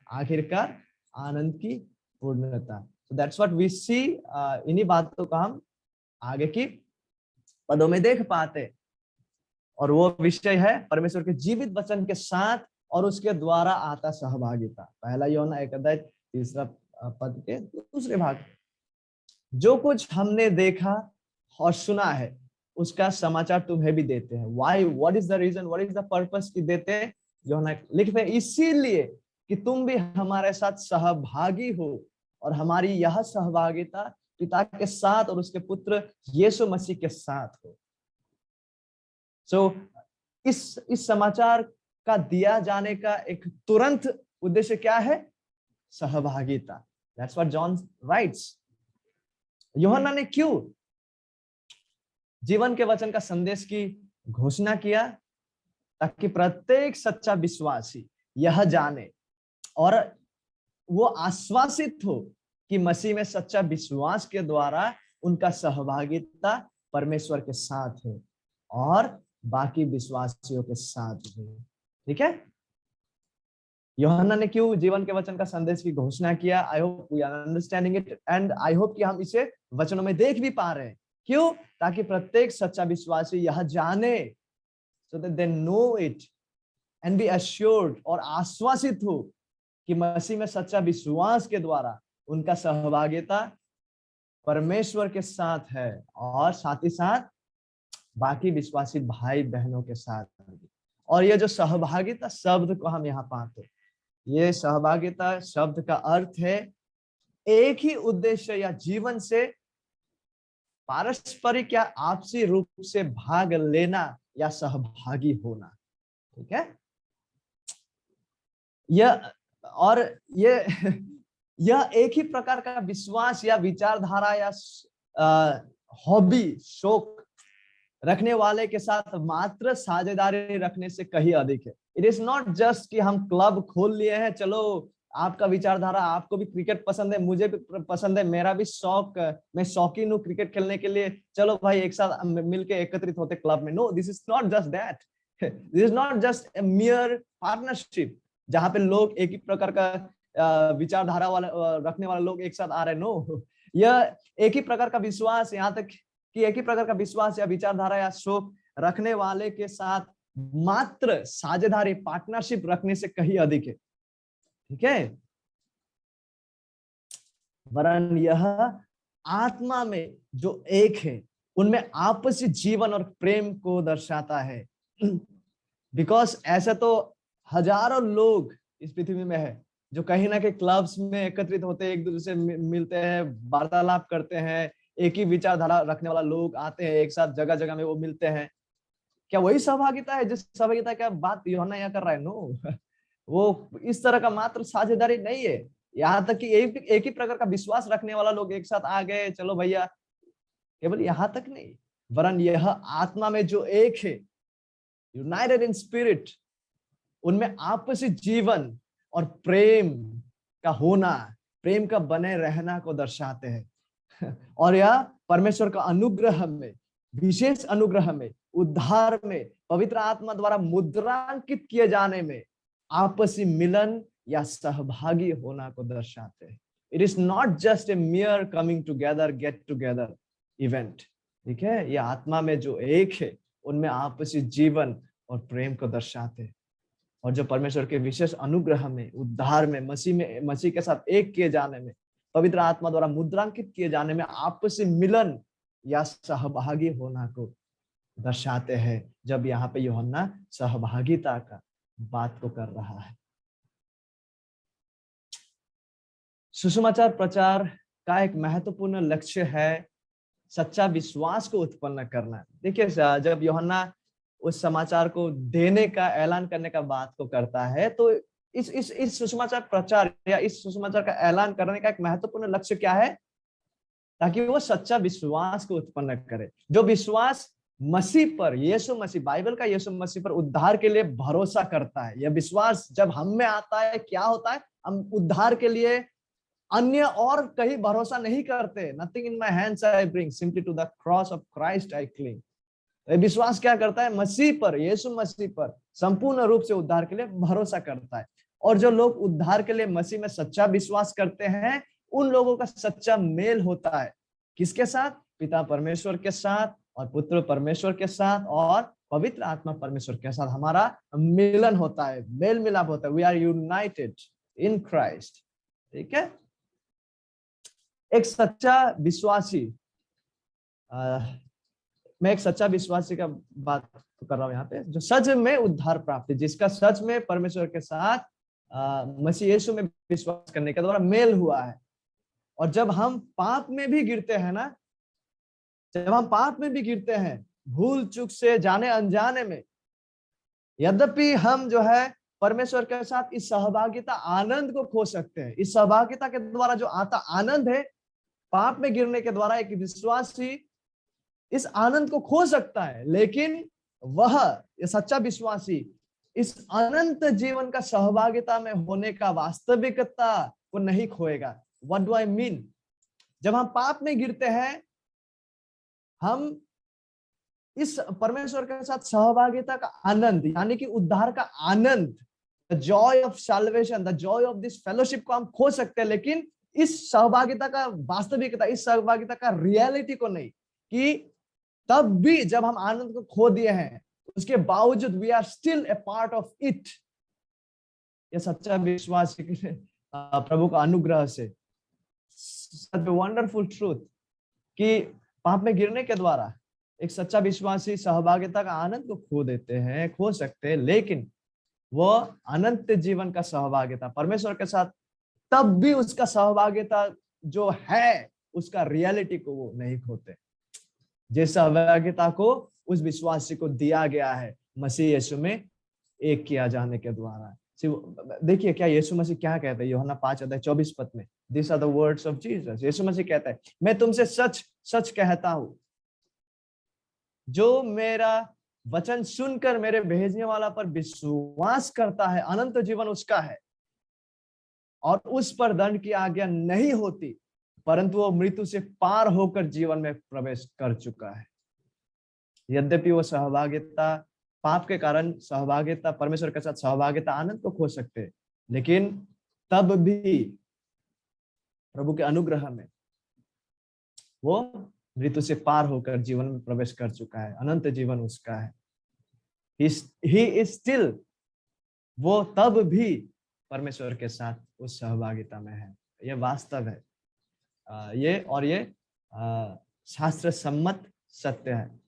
आखिरकार आनंद की पूर्णता। So that's what we see, इन्हीं बातों का हम आगे की पदों में देख पाते, और वो विषय है परमेश्वर के जीवित वचन के साथ और उसके द्वारा आता सहभागिता। पहला यूहन्ना 1 अध्याय 3 पद के दूसरे भाग, जो कुछ हमने देखा और सुना है उसका समाचार तुम्हें भी देते हैं। Why? What is the reason? What is the purpose कि देते हैं? यूहन्ना लिखते हैं, इसीलिए कि तुम भी हमारे साथ सहभागी हो, और हमारी यह सहभागिता पिता के साथ और उसके पुत्र यीशु मसीह के साथ हो। इस समाचार का दिया जाने का एक तुरंत उद्देश्य क्या है? सहभागिता। That's what John writes. यूहन्ना ने क्यों जीवन के वचन का संदेश की घोषणा किया? ताकि प्रत्येक सच्चा विश्वासी यह जाने और वो आश्वासित हो कि मसीह में सच्चा विश्वास के द्वारा उनका सहभागिता परमेश्वर के साथ है और बाकी विश्वासियों के साथ है। ठीक है, यूहन्ना ने क्यों जीवन के वचन का संदेश की घोषणा किया? I hope we are understanding it, and I hope कि हम इसे वचनों में देख भी पा रहे हैं। क्यों? ताकि प्रत्येक सच्चा विश्वासी यह जाने so that they know it and be assured, और आश्वासित हो कि मसीह में सच्चा विश्वास के द्वारा उनका सहभागिता परमेश्वर के साथ है और साथ ही साथ बाकी विश्वासी भाई बहनों के साथ। और ये जो सहभागिता शब्द को हम यहाँ पाते, ये सहभागिता शब्द का अर्थ है एक ही उद्देश्य या जीवन से पारस्परिक या आपसी रूप से भाग लेना या सहभागी होना। ठीक है, यह एक ही प्रकार का विश्वास या विचारधारा या हॉबी शौक रखने वाले के साथ मात्र साझेदारी रखने से कहीं अधिक है। इट इज नॉट जस्ट कि हम क्लब खोल लिए हैं, चलो आपका विचारधारा, आपको भी क्रिकेट पसंद है, मुझे भी पसंद है, मेरा भी शौक, मैं शौकीन हूँ क्रिकेट खेलने के लिए, चलो भाई एक साथ मिलके एकत्रित होते क्लब में। No, this is not just that, this is not just a mere partnership जहाँ पे लोग एक ही प्रकार का विचारधारा वाले रखने वाले लोग एक साथ आ रहे। नो, यह एक ही प्रकार का विश्वास, यहाँ तक कि एक ही प्रकार का विश्वास या विचारधारा या शौक रखने वाले के साथ मात्र साझेदारी, पार्टनरशिप रखने से कहीं अधिक है। ठीक है, वरन यह आत्मा में जो एक है उनमें आपसी जीवन और प्रेम को दर्शाता है। बिकॉज ऐसा तो हजारों लोग इस पृथ्वी में है जो कहीं ना कहीं क्लब्स में एकत्रित होते हैं, एक दूसरे से मिलते हैं, वार्तालाप करते हैं, एक ही विचारधारा रखने वाला लोग आते हैं एक साथ, जगह जगह में वो मिलते हैं। क्या वही सहभागिता है जिस सहभागिता का बात यूहन्ना यहाँ कर रहा है? नो, वो इस तरह का मात्र साझेदारी नहीं है। यहाँ तक कि एक ही प्रकार का विश्वास रखने वाला लोग एक साथ आ गए, चलो भैया, केवल यहाँ तक नहीं, वरन यह आत्मा में जो एक है, यूनाइटेड इन स्पिरिट, उनमें आपसी जीवन और प्रेम का होना, प्रेम का बने रहना को दर्शाते हैं। और यह परमेश्वर का अनुग्रह में, विशेष अनुग्रह में, उद्धार में, पवित्र आत्मा द्वारा मुद्रांकित किए जाने में आपसी मिलन या सहभागी होना को दर्शाते हैं। It is not just a मियर coming together, get together event. ठीक है, यह आत्मा में जो एक है उनमें आपसी जीवन और प्रेम को दर्शाते हैं। और जो परमेश्वर के विशेष अनुग्रह में, उद्धार में, मसीह के साथ एक किए जाने में, पवित्र आत्मा द्वारा मुद्रांकित किए जाने में आपसी मिलन या सहभागी होना को दर्शाते हैं। जब यहाँ पे यूहन्ना सहभागिता का बात को कर रहा है। सुसमाचार प्रचार का एक महत्वपूर्ण लक्ष्य है सच्चा विश्वास को उत्पन्न करना। देखिए, जब यूहन्ना उस समाचार को देने का, ऐलान करने का बात को करता है, तो इस सुसमाचार प्रचार या इस सुसमाचार का ऐलान करने का एक महत्वपूर्ण लक्ष्य क्या है? ताकि वो सच्चा विश्वास को उत्पन्न करे, जो विश्वास मसीह पर, यीशु मसीह, बाइबल का यीशु मसीह पर उद्धार के लिए भरोसा करता है। यह विश्वास जब हम में आता है, क्या होता है? हम उद्धार के लिए अन्य और कहीं भरोसा नहीं करते। Nothing in my hands I bring, simply to the cross of Christ I cling. विश्वास क्या करता है? मसीह पर, यीशु मसीह पर संपूर्ण रूप से उद्धार के लिए भरोसा करता है। और जो लोग उद्धार के लिए मसीह में सच्चा विश्वास करते हैं, उन लोगों का सच्चा मेल होता है किसके साथ? पिता परमेश्वर के साथ, और पुत्र परमेश्वर के साथ, और पवित्र आत्मा परमेश्वर के साथ हमारा मिलन होता है, मेल मिलाप होता है। We are united in Christ. ठीक है, एक सच्चा विश्वासी, मैं एक सच्चा विश्वासी का बात कर रहा हूं यहाँ पे, जो सच में उद्धार प्राप्त है, जिसका सच में परमेश्वर के साथ मसीह यीशु में विश्वास करने के द्वारा मेल हुआ है। और जब हम पाप में भी गिरते हैं ना, जब हम पाप में भी गिरते हैं, भूल चूक से, जाने अनजाने में, यद्यपि हम जो है परमेश्वर के साथ इस सहभागिता आनंद को खो सकते हैं। इस सहभागिता के द्वारा जो आता आनंद है, पाप में गिरने के द्वारा एक विश्वासी इस आनंद को खो सकता है, लेकिन वह, ये सच्चा विश्वासी, इस अनंत जीवन का सहभागिता में होने का वास्तविकता को नहीं खोएगा। What do I mean? जब हम पाप में गिरते हैं, हम इस परमेश्वर के साथ सहभागिता का आनंद, यानी कि उद्धार का आनंद, the joy of salvation, the joy of this fellowship को हम खो सकते हैं, लेकिन इस सहभागिता का वास्तविकता, इस सहभागिता का रियलिटी को नहीं। कि तब भी जब हम आनंद को खो दिए हैं, उसके बावजूद we are still a part of it. ये सच्चा विश्वास प्रभु का अनुग्रह से, सच वंडरफुल ट्रूथ कि पाप में गिरने के द्वारा एक सच्चा विश्वासी सहभागिता का आनंद तो खो देते हैं, खो सकते हैं, लेकिन वो अनंत जीवन का सहभागिता परमेश्वर के साथ तब भी उसका सहभागिता जो है उसका रियलिटी को वो नहीं खोते, जिस सहभागिता को उस विश्वासी को दिया गया है मसीह यीशु में एक किया जाने के द्वारा। देखिए क्या यीशु मसीह क्या कहते हैं यूहन्ना 5:24 में, this are the words of Jesus. Yeshu Masih कहता है, मैं तुमसे सच सच कहता हूं, जो मेरा वचन सुनकर मेरे भेजने वाला पर विश्वास करता है, अनंत जीवन उसका है और उस पर दंड की आज्ञा नहीं होती, परंतु वो मृत्यु से पार होकर जीवन में प्रवेश कर चुका है। यद्यपि वो सहभागिता, पाप के कारण सहभागिता, परमेश्वर के साथ सहभागिता आनंद को खो सकते हैं, लेकिन तब भी प्रभु के अनुग्रह में वो मृत्यु से पार होकर जीवन में प्रवेश कर चुका है, अनंत जीवन उसका है। He is still, वो तब भी परमेश्वर के साथ उस सहभागिता में है। ये वास्तव है, ये शास्त्र सम्मत सत्य है।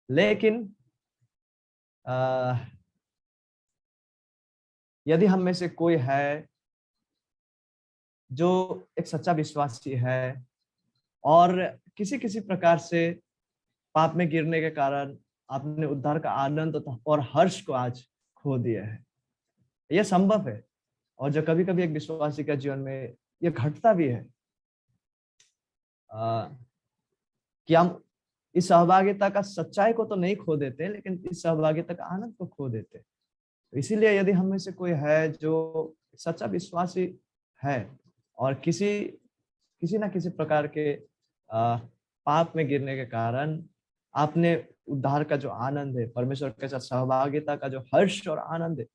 लेकिन यदि हम में से कोई है जो एक सच्चा विश्वासी है और किसी किसी प्रकार से पाप में गिरने के कारण आपने उद्धार का आनंद और हर्ष को आज खो दिया है, यह संभव है। और जो कभी कभी एक विश्वासी का जीवन में यह घटता भी है कि हम इस सहभागिता का सच्चाई को तो नहीं खो देते, लेकिन इस सहभागिता का आनंद को खो देते। तो इसीलिए यदि हम में से कोई है जो सच्चा विश्वासी है और किसी ना किसी प्रकार के पाप में गिरने के कारण आपने उद्धार का जो आनंद है, परमेश्वर के साथ सहभागिता का जो हर्ष और आनंद है,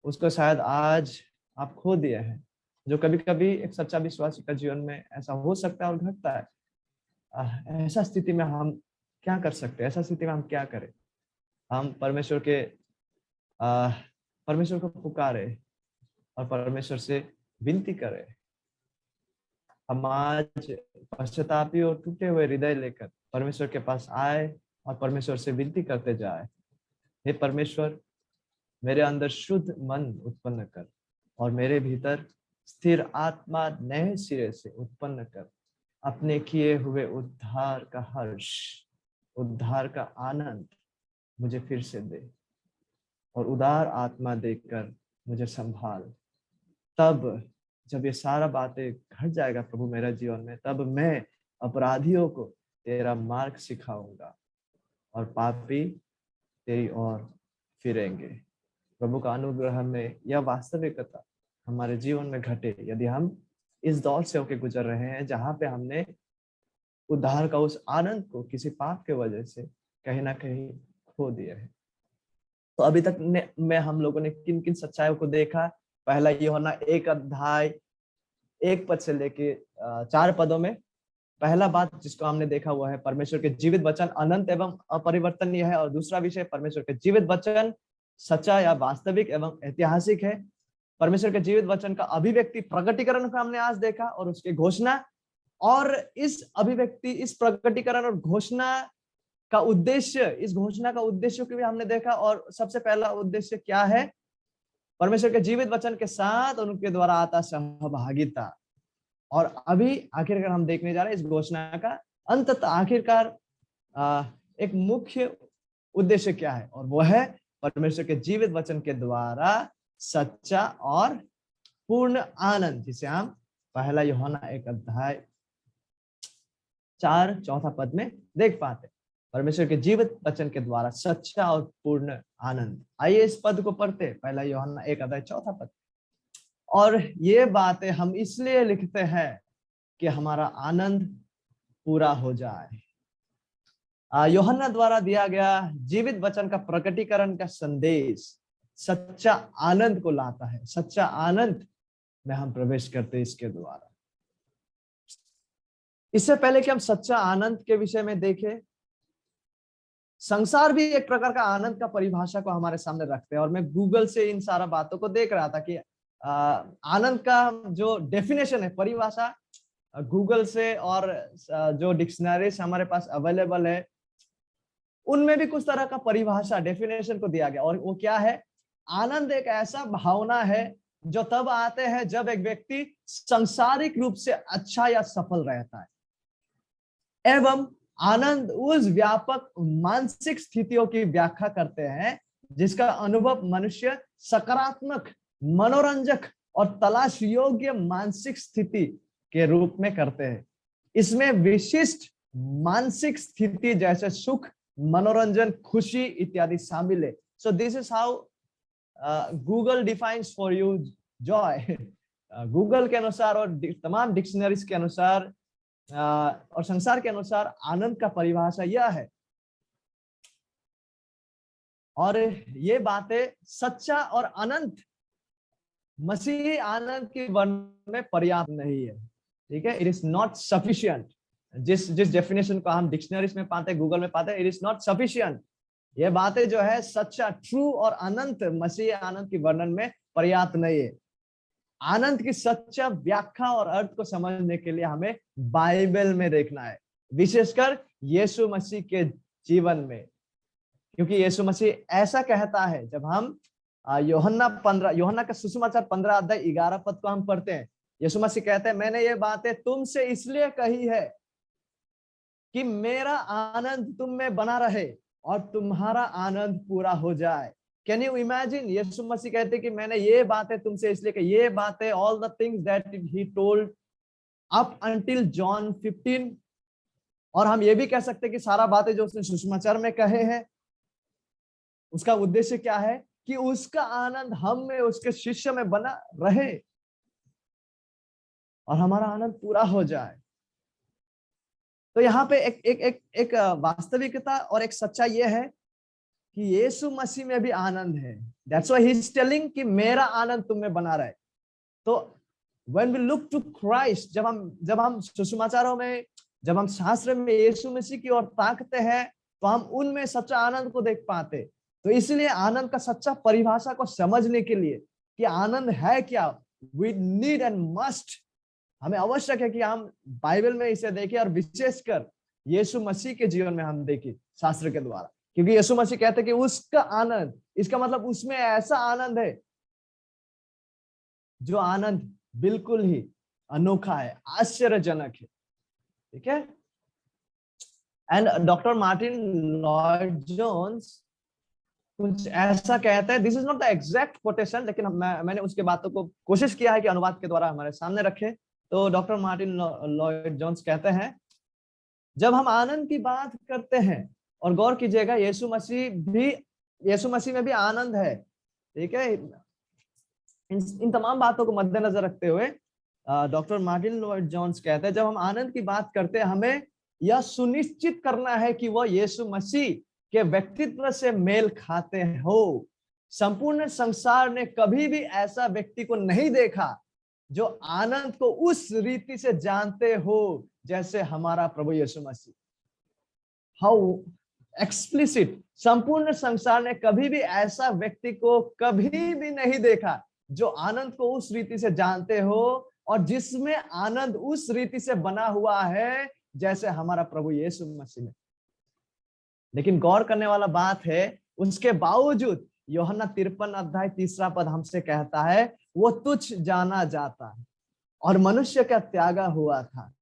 उसको शायद आज आप खो दिए हैं। जो कभी कभी एक सच्चा विश्वासी का जीवन में ऐसा हो सकता है और घटता है। ऐसा स्थिति में हम क्या कर सकते हैं? ऐसा स्थिति में हम क्या करें? हम परमेश्वर को पुकारे और परमेश्वर से विनती करें। हम आज पश्चातापी और टूटे हुए हृदय लेकर परमेश्वर के पास आए और परमेश्वर से विनती करते जाए, हे परमेश्वर, मेरे अंदर शुद्ध मन उत्पन्न कर और मेरे भीतर स्थिर आत्मा नए सिरे से उत्पन्न कर। अपने किए हुए उद्धार का हर्ष, उद्धार का आनंद मुझे फिर से दे और उदार आत्मा देकर मुझे संभाल। तब जब ये सारा बातें घट जाएगा प्रभु मेरा जीवन में, तब मैं अपराधियों को तेरा मार्ग सिखाऊंगा और पापी तेरी ओर फिरेंगे। प्रभु का अनुग्रह में यह वास्तविकता हमारे जीवन में घटे यदि हम इस दौर से होकर गुजर रहे हैं जहां पे हमने उद्धार का उस आनंद को किसी पाप के वजह से कहीं ना कहीं खो दिया है। तो अभी तक में हम लोगों ने किन किन सच्चाइयों को देखा? पहला यूहन्ना 1:1 से लेके 4 पदों में पहला बात जिसको हमने देखा हुआ है, परमेश्वर के जीवित वचन अनंत एवं अपरिवर्तनीय है। और दूसरा विषय, परमेश्वर के जीवित वचन सच्चा या वास्तविक एवं ऐतिहासिक है। परमेश्वर के जीवित वचन का अभिव्यक्ति प्रकटीकरण को हमने आज देखा और उसकी घोषणा, और इस अभिव्यक्ति, इस प्रकटीकरण और घोषणा का उद्देश्य, इस घोषणा का उद्देश्य को भी हमने देखा। और सबसे पहला उद्देश्य क्या है? परमेश्वर के जीवित वचन के साथ उनके द्वारा आता सहभागिता। और अभी आखिरकार हम देखने जा रहे हैं इस घोषणा का अंततः आखिरकार एक मुख्य उद्देश्य क्या है, और वो है परमेश्वर के जीवित वचन के द्वारा सच्चा और पूर्ण आनंद, जिसे हम पहला यूहन्ना 1:4 में देख पाते। परमेश्वर के जीवित वचन के द्वारा सच्चा और पूर्ण आनंद। आइए इस पद को पढ़ते, पहला यूहन्ना 1:4। और ये बातें हम इसलिए लिखते हैं कि हमारा आनंद पूरा हो जाए। यूहन्ना द्वारा दिया गया जीवित वचन का प्रकटीकरण का संदेश सच्चा आनंद को लाता है। सच्चा आनंद में हम प्रवेश करते हैं इसके द्वारा। इससे पहले कि हम सच्चा आनंद के विषय में देखें, संसार भी एक प्रकार का आनंद का परिभाषा को हमारे सामने रखते हैं। और मैं गूगल से इन सारा बातों को देख रहा था कि आनंद का जो डेफिनेशन है, परिभाषा गूगल से और जो डिक्शनरीज हमारे पास अवेलेबल है उनमें भी कुछ तरह का परिभाषा डेफिनेशन को दिया गया। और वो क्या है? आनंद एक ऐसा भावना है जो तब आते हैं जब एक व्यक्ति सांसारिक रूप से अच्छा या सफल रहता है, एवं आनंद उस व्यापक मानसिक स्थितियों की व्याख्या करते हैं जिसका अनुभव मनुष्य सकारात्मक, मनोरंजक और तलाश योग्य मानसिक स्थिति के रूप में करते हैं। इसमें विशिष्ट मानसिक स्थिति जैसे सुख, मनोरंजन, खुशी इत्यादि शामिल है। So this is how Google defines for you Joy. Google के अनुसार और तमाम डिक्शनरीज के अनुसार और संसार के अनुसार आनंद का परिभाषा यह है। और ये बातें सच्चा और अनंत मसीही आनंद के वर्णन में पर्याप्त नहीं है, ठीक है। It is not sufficient. जिस डेफिनेशन को हम डिक्शनरीज में पाते हैं, गूगल में पाते हैं, इट इज नॉट सफिशिएंट। ये बातें जो है सच्चा, ट्रू और अनंत मसीही आनंद के वर्णन में पर्याप्त नहीं है। आनंद की सच्चा व्याख्या और अर्थ को समझने के लिए हमें बाइबल में देखना है, विशेषकर यीशु मसीह के जीवन में, क्योंकि यीशु मसीह ऐसा कहता है। जब हम यूहन्ना का सुसमाचार 15 अध्याय 11 पद को हम पढ़ते हैं, यीशु मसीह कहते हैं, मैंने ये बातें तुमसे इसलिए कही है कि मेरा आनंद तुम में बना रहे और तुम्हारा आनंद पूरा हो जाए। Can you imagine? Yeshu Masih कहते कि मैंने ये बातें तुमसे इसलिए कि ये बातें, all the things that he told up until John 15। और हम ये भी कह सकते हैं कि सारा बातें जो उसने सुसमाचार में कहे हैं उसका उद्देश्य क्या है? कि उसका आनंद हम में, उसके शिष्य में बना रहे और हमारा आनंद पूरा हो जाए। तो यहाँ पे एक वास्तविकता और एक सच्चाई ये है कि यीशु मसीह में भी आनंद है। That's why he is telling कि मेरा आनंद तुम में बना रहे। तो when we look to Christ, जब हम सुसमाचारों में, जब हम शास्त्र में यीशु मसीह की ओर ताकते हैं तो हम उनमें सच्चा आनंद को देख पाते। तो इसलिए आनंद का सच्चा परिभाषा को समझने के लिए कि आनंद है क्या, we need and must, हमें आवश्यक है कि हम बाइबल में इसे देखें और विशेषकर यीशु मसीह के जीवन में हम देखें शास्त्र के द्वारा। क्योंकि यीशु मसीह कहते हैं कि उसका आनंद, इसका मतलब उसमें ऐसा आनंद है जो आनंद बिल्कुल ही अनोखा है, आश्चर्यजनक है, ठीक है। And doctor Martin Lloyd Jones कुछ ऐसा कहता है, this is not the exact quotation, लेकिन मैंने उसके बातों को कोशिश किया है कि अनुवाद के द्वारा हमारे सामने रखे। तो डॉक्टर मार्टिन लॉयड जोन्स कहते हैं, जब हम आनंद की बात करते हैं, और गौर कीजिएगा यीशु मसीह में भी आनंद है, ठीक है। इन तमाम बातों को मद्देनजर रखते हुए डॉक्टर मार्टिन लॉयड जोन्स कहते हैं, जब हम आनंद की बात करते हैं हमें यह सुनिश्चित करना है कि वह यीशु मसीह के व्यक्तित्व से मेल खाते हो। संपूर्ण संसार ने कभी भी ऐसा व्यक्ति को नहीं देखा जो आनंद को उस रीति से जानते हो जैसे हमारा प्रभु यीशु मसीह। How explicit! संपूर्ण संसार ने कभी भी ऐसा व्यक्ति को कभी भी नहीं देखा जो आनंद को उस रीति से जानते हो और जिसमें आनंद उस रीति से बना हुआ है जैसे हमारा प्रभु यीशु मसीह में। लेकिन गौर करने वाला बात है, उसके बावजूद यूहन्ना 53 अध्याय 3 पद हमसे कहता है, वो तुच्छ जाना जाता और मनुष्य का त्यागा हुआ था।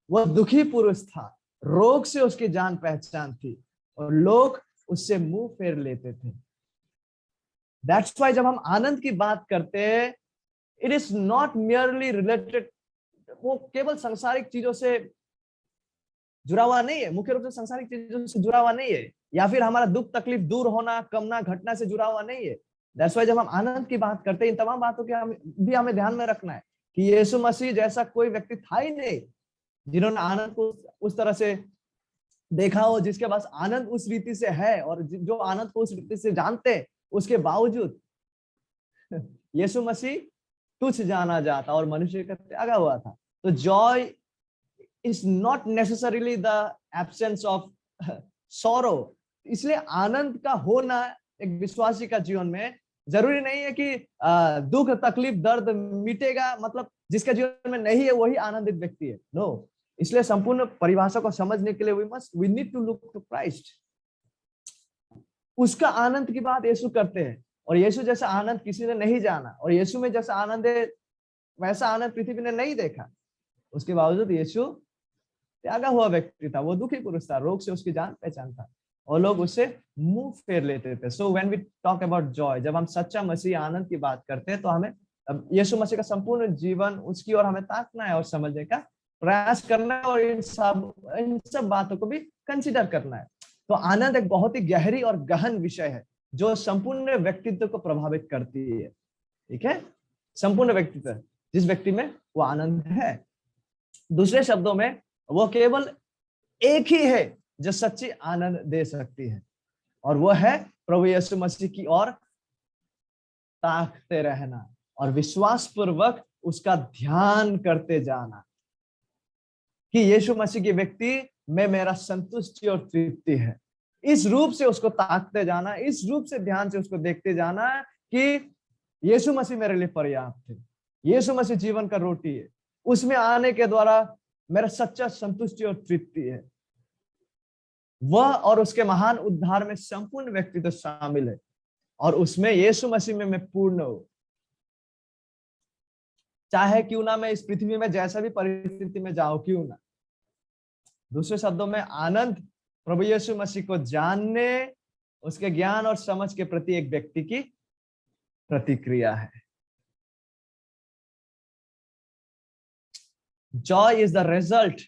वह दुखी पुरुष था, रोग से उसकी जान पहचान थी और लोग उससे मुंह फेर लेते थे। That's why जब हम आनंद की बात करते हैं, it is not merely related, वो केवल सांसारिक चीजों से जुड़ा हुआ नहीं है, मुख्य रूप से सांसारिक चीजों से जुड़ा हुआ नहीं है, या फिर हमारा दुख तकलीफ दूर होना, कमना, घटना से जुड़ा हुआ नहीं है। That's why जब हम आनंद की बात करते हैं, इन तमाम बातों के भी हमें ध्यान में रखना है कि यीशु मसीह जैसा कोई व्यक्ति था ही नहीं जिन्होंने आनंद को उस तरह से देखा हो, जिसके पास आनंद उस रीति से है और जो आनंद को उस रीति से जानते हैं, उसके बावजूद यीशु मसीह तुच्छ जाना जाता और मनुष्य का त्यागा हुआ था। तो Joy is not necessarily the absence of sorrow, इसलिए आनंद का होना एक विश्वासी का जीवन में जरूरी नहीं है कि दुख तकलीफ दर्द मिटेगा, मतलब जिसका जीवन में नहीं है वही आनंदित व्यक्ति है। नो, इसलिए संपूर्ण परिभाषा को समझने के लिए we need to look to Christ. उसका आनंद की बात यीशु करते हैं, और यीशु जैसा आनंद किसी ने नहीं जाना, और यीशु में जैसा आनंद है वैसा आनंद पृथ्वी ने नहीं देखा। उसके बावजूद यीशु त्यागा हुआ व्यक्ति था, वो दुखी पुरुष था, रोग से उसकी जान पहचान था, और लोग उससे मुंह फेर लेते थे। So when we talk about joy, जब हम सच्चा मसीह आनंद की बात करते हैं तो हमें यीशु मसीह का संपूर्ण जीवन उसकी ओर हमें ताकना है और समझने का प्रयास करना है, और इन सब बातों को भी कंसिडर करना है। तो आनंद एक बहुत ही गहरी और गहन विषय है जो संपूर्ण व्यक्तित्व को प्रभावित करती है। ठीक है, संपूर्ण व्यक्तित्व, जिस व्यक्ति में वो आनंद है। दूसरे शब्दों में वो केवल एक ही है जो सच्ची आनंद दे सकती है, और वो है प्रभु यीशु मसीह की ओर ताकते रहना और विश्वास पूर्वक उसका ध्यान करते जाना कि यीशु मसीह की व्यक्ति में मेरा संतुष्टि और तृप्ति है। इस रूप से उसको ताकते जाना, इस रूप से ध्यान से उसको देखते जाना कि यीशु मसीह मेरे लिए पर्याप्त है, यीशु मसीह जीवन का रोटी है, उसमें आने के द्वारा मेरा सच्चा संतुष्टि और तृप्ति है। वह और उसके महान उद्धार में संपूर्ण व्यक्तित्व शामिल है, और उसमें यीशु मसीह में मैं पूर्ण हूं। चाहे क्यों ना मैं इस पृथ्वी में जैसा भी परिस्थिति में जाऊं क्यों ना। दूसरे शब्दों में आनंद प्रभु यीशु मसीह को जानने, उसके ज्ञान और समझ के प्रति एक व्यक्ति की प्रतिक्रिया है। Joy is the result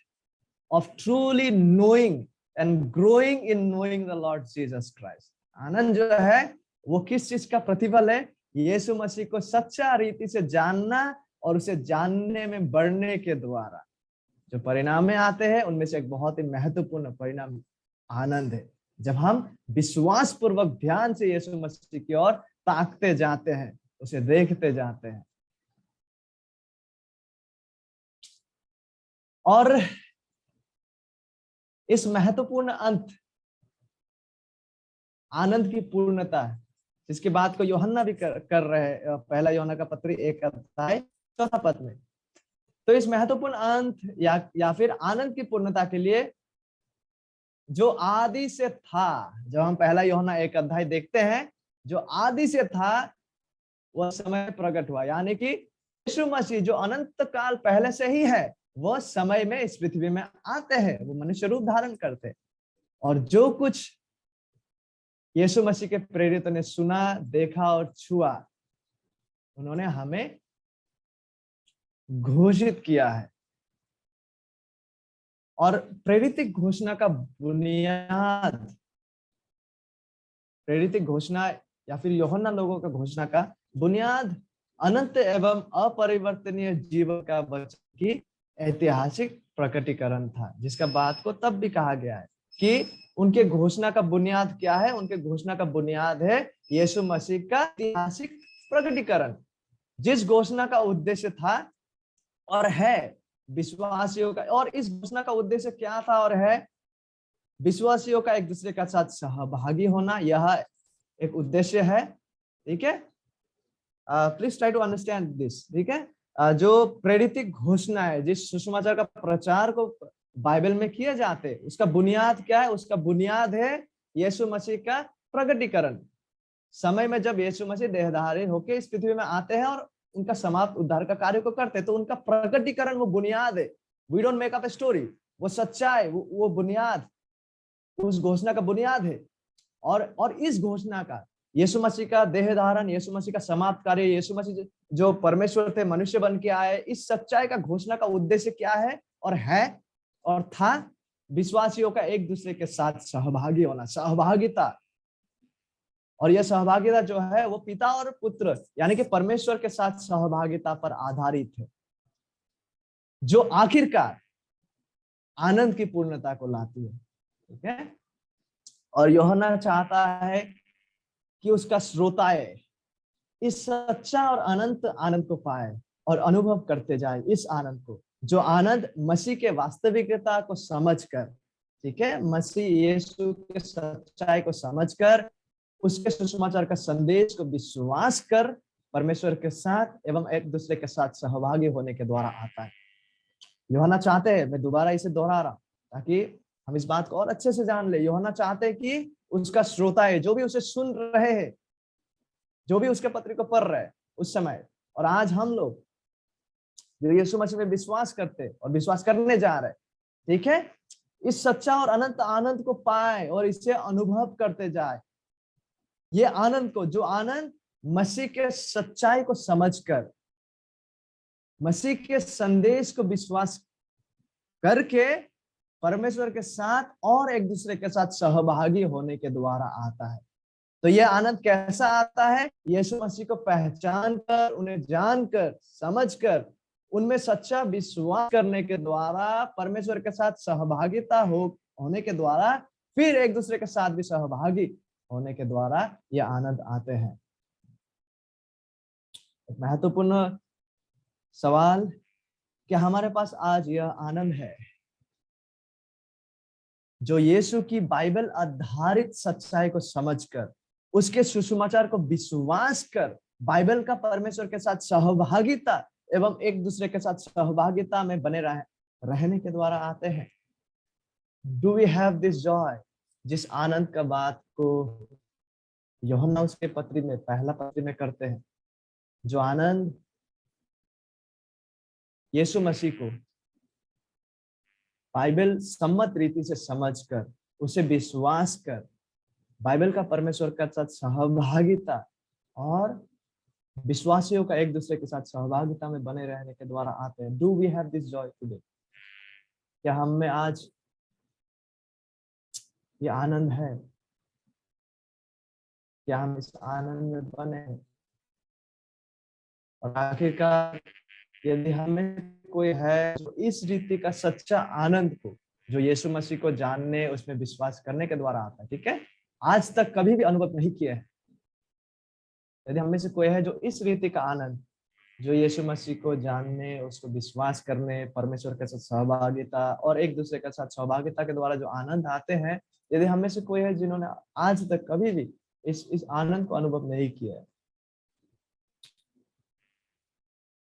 of truly knowing and growing in knowing the Lord Jesus Christ. आनंद जो है वो किस चीज का प्रतिफल है? यीशु मसीह को सच्चा रीति से जानना और उसे जानने में बढ़ने के द्वारा जो परिणाम में आते हैं, उनमें से एक बहुत ही महत्वपूर्ण परिणाम आनंद है। जब हम विश्वास पूर्वक ध्यान से यीशु मसीह की ओर ताकते जाते हैं, उसे देखते जाते हैं, और इस महत्वपूर्ण अंत आनंद की पूर्णता, जिसकी बात को यूहन्ना भी कर रहे हैं, पहला यूहन्ना का पत्री 1:4 में। तो इस महत्वपूर्ण अंत या फिर आनंद की पूर्णता के लिए जो आदि से था, जब हम पहला यूहन्ना 1 देखते हैं, जो आदि से था वह समय प्रकट हुआ, यानी कि यीशु मसीह जो अनंत काल पहले से ही है, वह समय में इस पृथ्वी में आते हैं, वो मनुष्य रूप धारण करते हैं, और जो कुछ यीशु मसीह के प्रेरितों ने सुना, देखा और छुआ, उन्होंने हमें घोषित किया है। और प्रेरित घोषणा का बुनियाद, प्रेरित घोषणा या फिर यूहन्ना लोगों का घोषणा का बुनियाद अनंत एवं अपरिवर्तनीय जीवन का वचन की ऐतिहासिक प्रकटीकरण था, जिसका बात को तब भी कहा गया है कि उनके घोषणा का बुनियाद क्या है? उनके घोषणा का बुनियाद है यीशु मसीह का ऐतिहासिक प्रकटीकरण, जिस घोषणा का उद्देश्य था और है विश्वासियों का। और इस घोषणा का उद्देश्य क्या था और है? विश्वासियों का एक दूसरे के साथ सहभागी होना, यह एक उद्देश्य है। ठीक है, please try to understand this. ठीक है, जो प्रेरित घोषणा है, जिस सुसमाचार का प्रचार को बाइबल में किए जाते, उसका बुनियाद क्या है? उसका बुनियाद है यीशु मसीह का प्रकटीकरण। समय में जब यीशु मसीह देहधारी होकर इस पृथ्वी में आते हैं और उनका समाप्त उद्धार का कार्य को करते हैं, तो उनका प्रकटीकरण वो बुनियाद है। We don't make up a story, वो सच्चाई, वो बुनियाद, उस घोषणा का बुनियाद है। और इस घोषणा का, यीशु मसीह का देह धारण, यीशु मसीह का समाप्त कार्य, यीशु मसीह जो परमेश्वर थे मनुष्य बन के आए, इस सच्चाई का घोषणा का उद्देश्य क्या है और था? विश्वासियों का एक दूसरे के साथ सहभागी होना, सहभागिता। और यह सहभागिता जो है वो पिता और पुत्र यानी कि परमेश्वर के साथ सहभागिता पर आधारित है, जो आखिरकार आनंद की पूर्णता को लाती है। ठीक है, और यूहन्ना चाहता है कि उसका श्रोताए इस सच्चा और अनंत आनंद को पाए और अनुभव करते जाए इस आनंद को, जो आनंद मसीह के वास्तविकता को समझकर, ठीक है, मसीह यीशु के सच्चाई को समझकर उसके सुसमाचार का संदेश को विश्वास कर परमेश्वर के साथ एवं एक दूसरे के साथ सहभागी होने के द्वारा आता है। यूहन्ना चाहते हैं, मैं दोबारा इसे दोहरा रहा हूं ताकि हम इस बात को और अच्छे से जान ले। यूहन्ना चाहते हैं कि उसका श्रोता है, जो भी उसे सुन रहे हैं, जो भी उसके पत्र को पढ़ रहे हैं उस समय और आज हम लोग जो यीशु मसीह में विश्वास करते और विश्वास करने जा रहे, ठीक है, इस सच्चा और अनंत आनंद को पाए और इसे अनुभव करते जाए। ये आनंद को, जो आनंद मसीह के सच्चाई को समझकर, मसीह के संदेश को विश्वास करके परमेश्वर के साथ और एक दूसरे के साथ सहभागी होने के द्वारा आता है। तो यह आनंद कैसा आता है? यीशु मसीह को पहचान कर, उन्हें जानकर, समझकर, उनमें सच्चा विश्वास करने के द्वारा, परमेश्वर के साथ सहभागिता होने के द्वारा, फिर एक दूसरे के साथ भी सहभागी होने के द्वारा यह आनंद आते हैं। एक महत्वपूर्ण सवाल, क्या हमारे पास आज यह आनंद है जो यीशु की बाइबल आधारित सच्चाई को समझकर, उसके सुसमाचार को विश्वास कर, बाइबल का परमेश्वर के साथ सहभागिता एवं एक दूसरे के साथ सहभागिता में बने रहने के द्वारा आते हैं? Do we have this joy? जिस आनंद का बात को यूहन्ना उसके पत्री में, पहला पत्री में करते हैं, जो आनंद यीशु मसीह को बाइबल सम्मत रीति से समझकर, उसे विश्वास कर, बाइबल का परमेश्वर के साथ सहभागिता और विश्वासियों का एक दूसरे के साथ सहभागिता में बने रहने के द्वारा आते हैं। Do we have this joy today? क्या हम में आज ये आनंद है? क्या हम इस आनंद में बने हैं? और आखिरकार यदि हमें कोई है जो इस रीति का सच्चा आनंद को, जो यीशु मसीह को जानने, उसमें विश्वास करने के द्वारा आता है, ठीक है, आज तक कभी भी अनुभव नहीं किया है, यदि हम में से कोई है जो इस रीति का आनंद, जो यीशु मसीह को जानने, उसको विश्वास करने, परमेश्वर के साथ सहभागिता और एक दूसरे के साथ सहभागिता के द्वारा जो आनंद आते हैं, यदि हम में से कोई है जिन्होंने आज तक कभी भी इस आनंद को अनुभव नहीं किया है,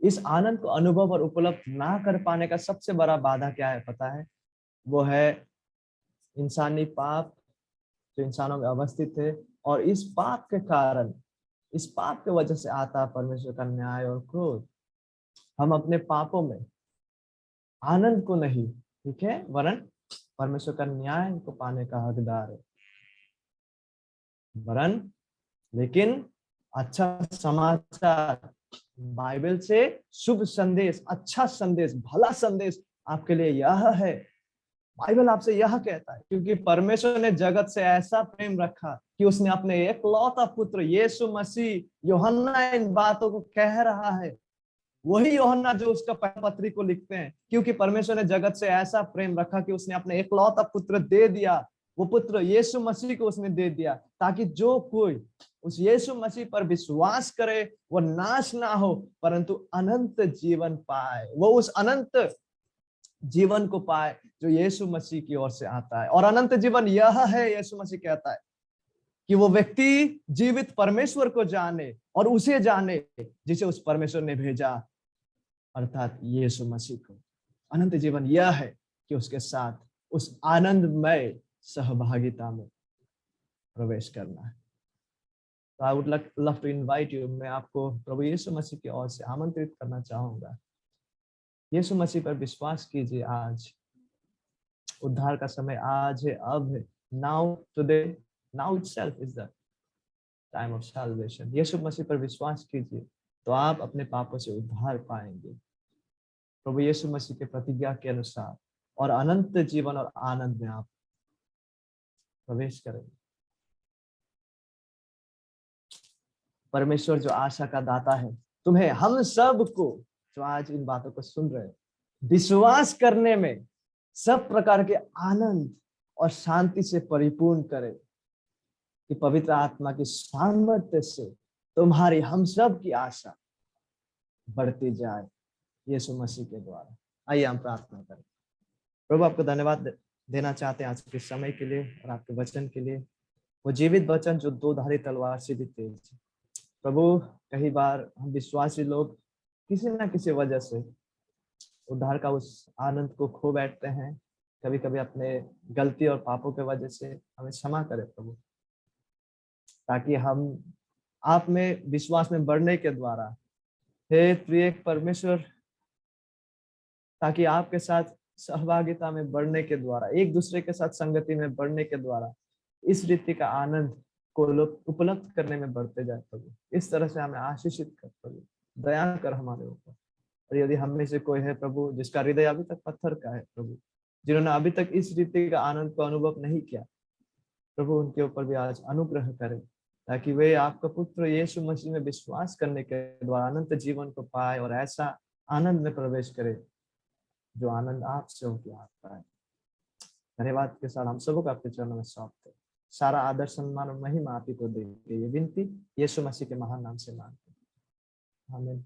इस आनंद को अनुभव और उपलब्ध ना कर पाने का सबसे बड़ा बाधा क्या है पता है? वो है इंसानी पाप जो इंसानों में अवस्थित है, और इस पाप के कारण, इस पाप के वजह से आता परमेश्वर का न्याय और क्रोध। हम अपने पापों में आनंद को नहीं, ठीक है, वरन परमेश्वर का न्याय को पाने का हकदार है। वरन लेकिन अच्छा समाचार, बाइबल से शुभ संदेश, अच्छा संदेश, भला संदेश आपके लिए यह है। बाइबल आपसे यह कहता है, क्योंकि परमेश्वर ने जगत से ऐसा प्रेम रखा कि उसने अपने एकलौता पुत्र यीशु मसीह, यूहन्ना इन बातों को कह रहा है, वही यूहन्ना जो उसका पत्री को लिखते हैं, क्योंकि परमेश्वर ने जगत से ऐसा प्रेम रखा कि उसने अपने एकलौता पुत्र दे दिया, वो पुत्र यीशु मसीह को उसने दे दिया, ताकि जो कोई उस यीशु मसीह पर विश्वास करे वो नाश ना हो परंतु अनंत जीवन पाए। वो उस अनंत जीवन को पाए जो यीशु मसीह की ओर से आता है। और अनंत जीवन यह है, यीशु मसीह कहता है, कि वो व्यक्ति जीवित परमेश्वर को जाने और उसे जाने जिसे उस परमेश्वर ने भेजा, अर्थात यीशु मसीह को। अनंत जीवन यह है कि उसके साथ उस आनंदमय सहभागिता में प्रवेश करना है। तो I would love to invite you, मैं आपको प्रभु यीशु मसीह की ओर से आमंत्रित करना चाहूंगा। यीशु मसीह पर विश्वास कीजिए। आज उद्धार का समय आज है, अब है। Now today, now itself is the time of salvation. Yeshu Masih पर विश्वास कीजिए तो आप अपने पापों से उद्धार पाएंगे प्रभु यीशु मसीह के प्रतिज्ञा के अनुसार, और अनंत जीवन और आनंद में आप प्रवेश करेंगे। परमेश्वर जो आशा का दाता है, तुम्हें, हम सब को जो आज इन बातों को सुन रहे हैं, विश्वास करने में सब प्रकार के आनंद और शांति से परिपूर्ण करे, कि पवित्र आत्मा की सामर्थ्य से तुम्हारी, हम सब की आशा बढ़ती जाए यीशु मसीह के द्वारा। आइए हम प्रार्थना करें। प्रभु आपको धन्यवाद देना चाहते हैं आज के समय के लिए और आपके वचन के लिए, वो जीवित वचन जो दो धारी तलवार से भी तेज है। प्रभु, कई बार हम विश्वासी लोग किसी ना किसी वजह से उद्धार का उस आनंद को खो बैठते हैं। कभी कभी अपने गलती और पापों के वजह से हमें क्षमा करें प्रभु, ताकि हम आप में विश्वास में बढ़ने के द्वारा, हे प्रिय परमेश्वर, ताकि आपके साथ सहभागिता में बढ़ने के द्वारा, एक दूसरे के साथ संगति में बढ़ने के द्वारा इस रीति का आनंद को उपलब्ध करने में बढ़ते जाए प्रभु। इस तरह से हमें आशीषित कर प्रभु, दया कर हमारे ऊपर। और यदि हम में से कोई है प्रभु जिसका हृदय अभी तक पत्थर का है प्रभु, जिन्होंने अभी तक इस रीति का आनंद को अनुभव नहीं किया प्रभु, उनके ऊपर भी आज अनुग्रह करें, ताकि वे आपका पुत्र यीशु मसीह में विश्वास करने के द्वारा अनंत जीवन को पाए और ऐसा आनंद में प्रवेश करे जो आनंद आपसे होकर आता है। धन्यवाद के साथ हम सबको आपके चरणों में सौंपते, सारा आदर सम्मान और महिमा आप ही को देंगे। ये विनती यीशु मसीह के महान नाम से मांगते हैं, आमीन।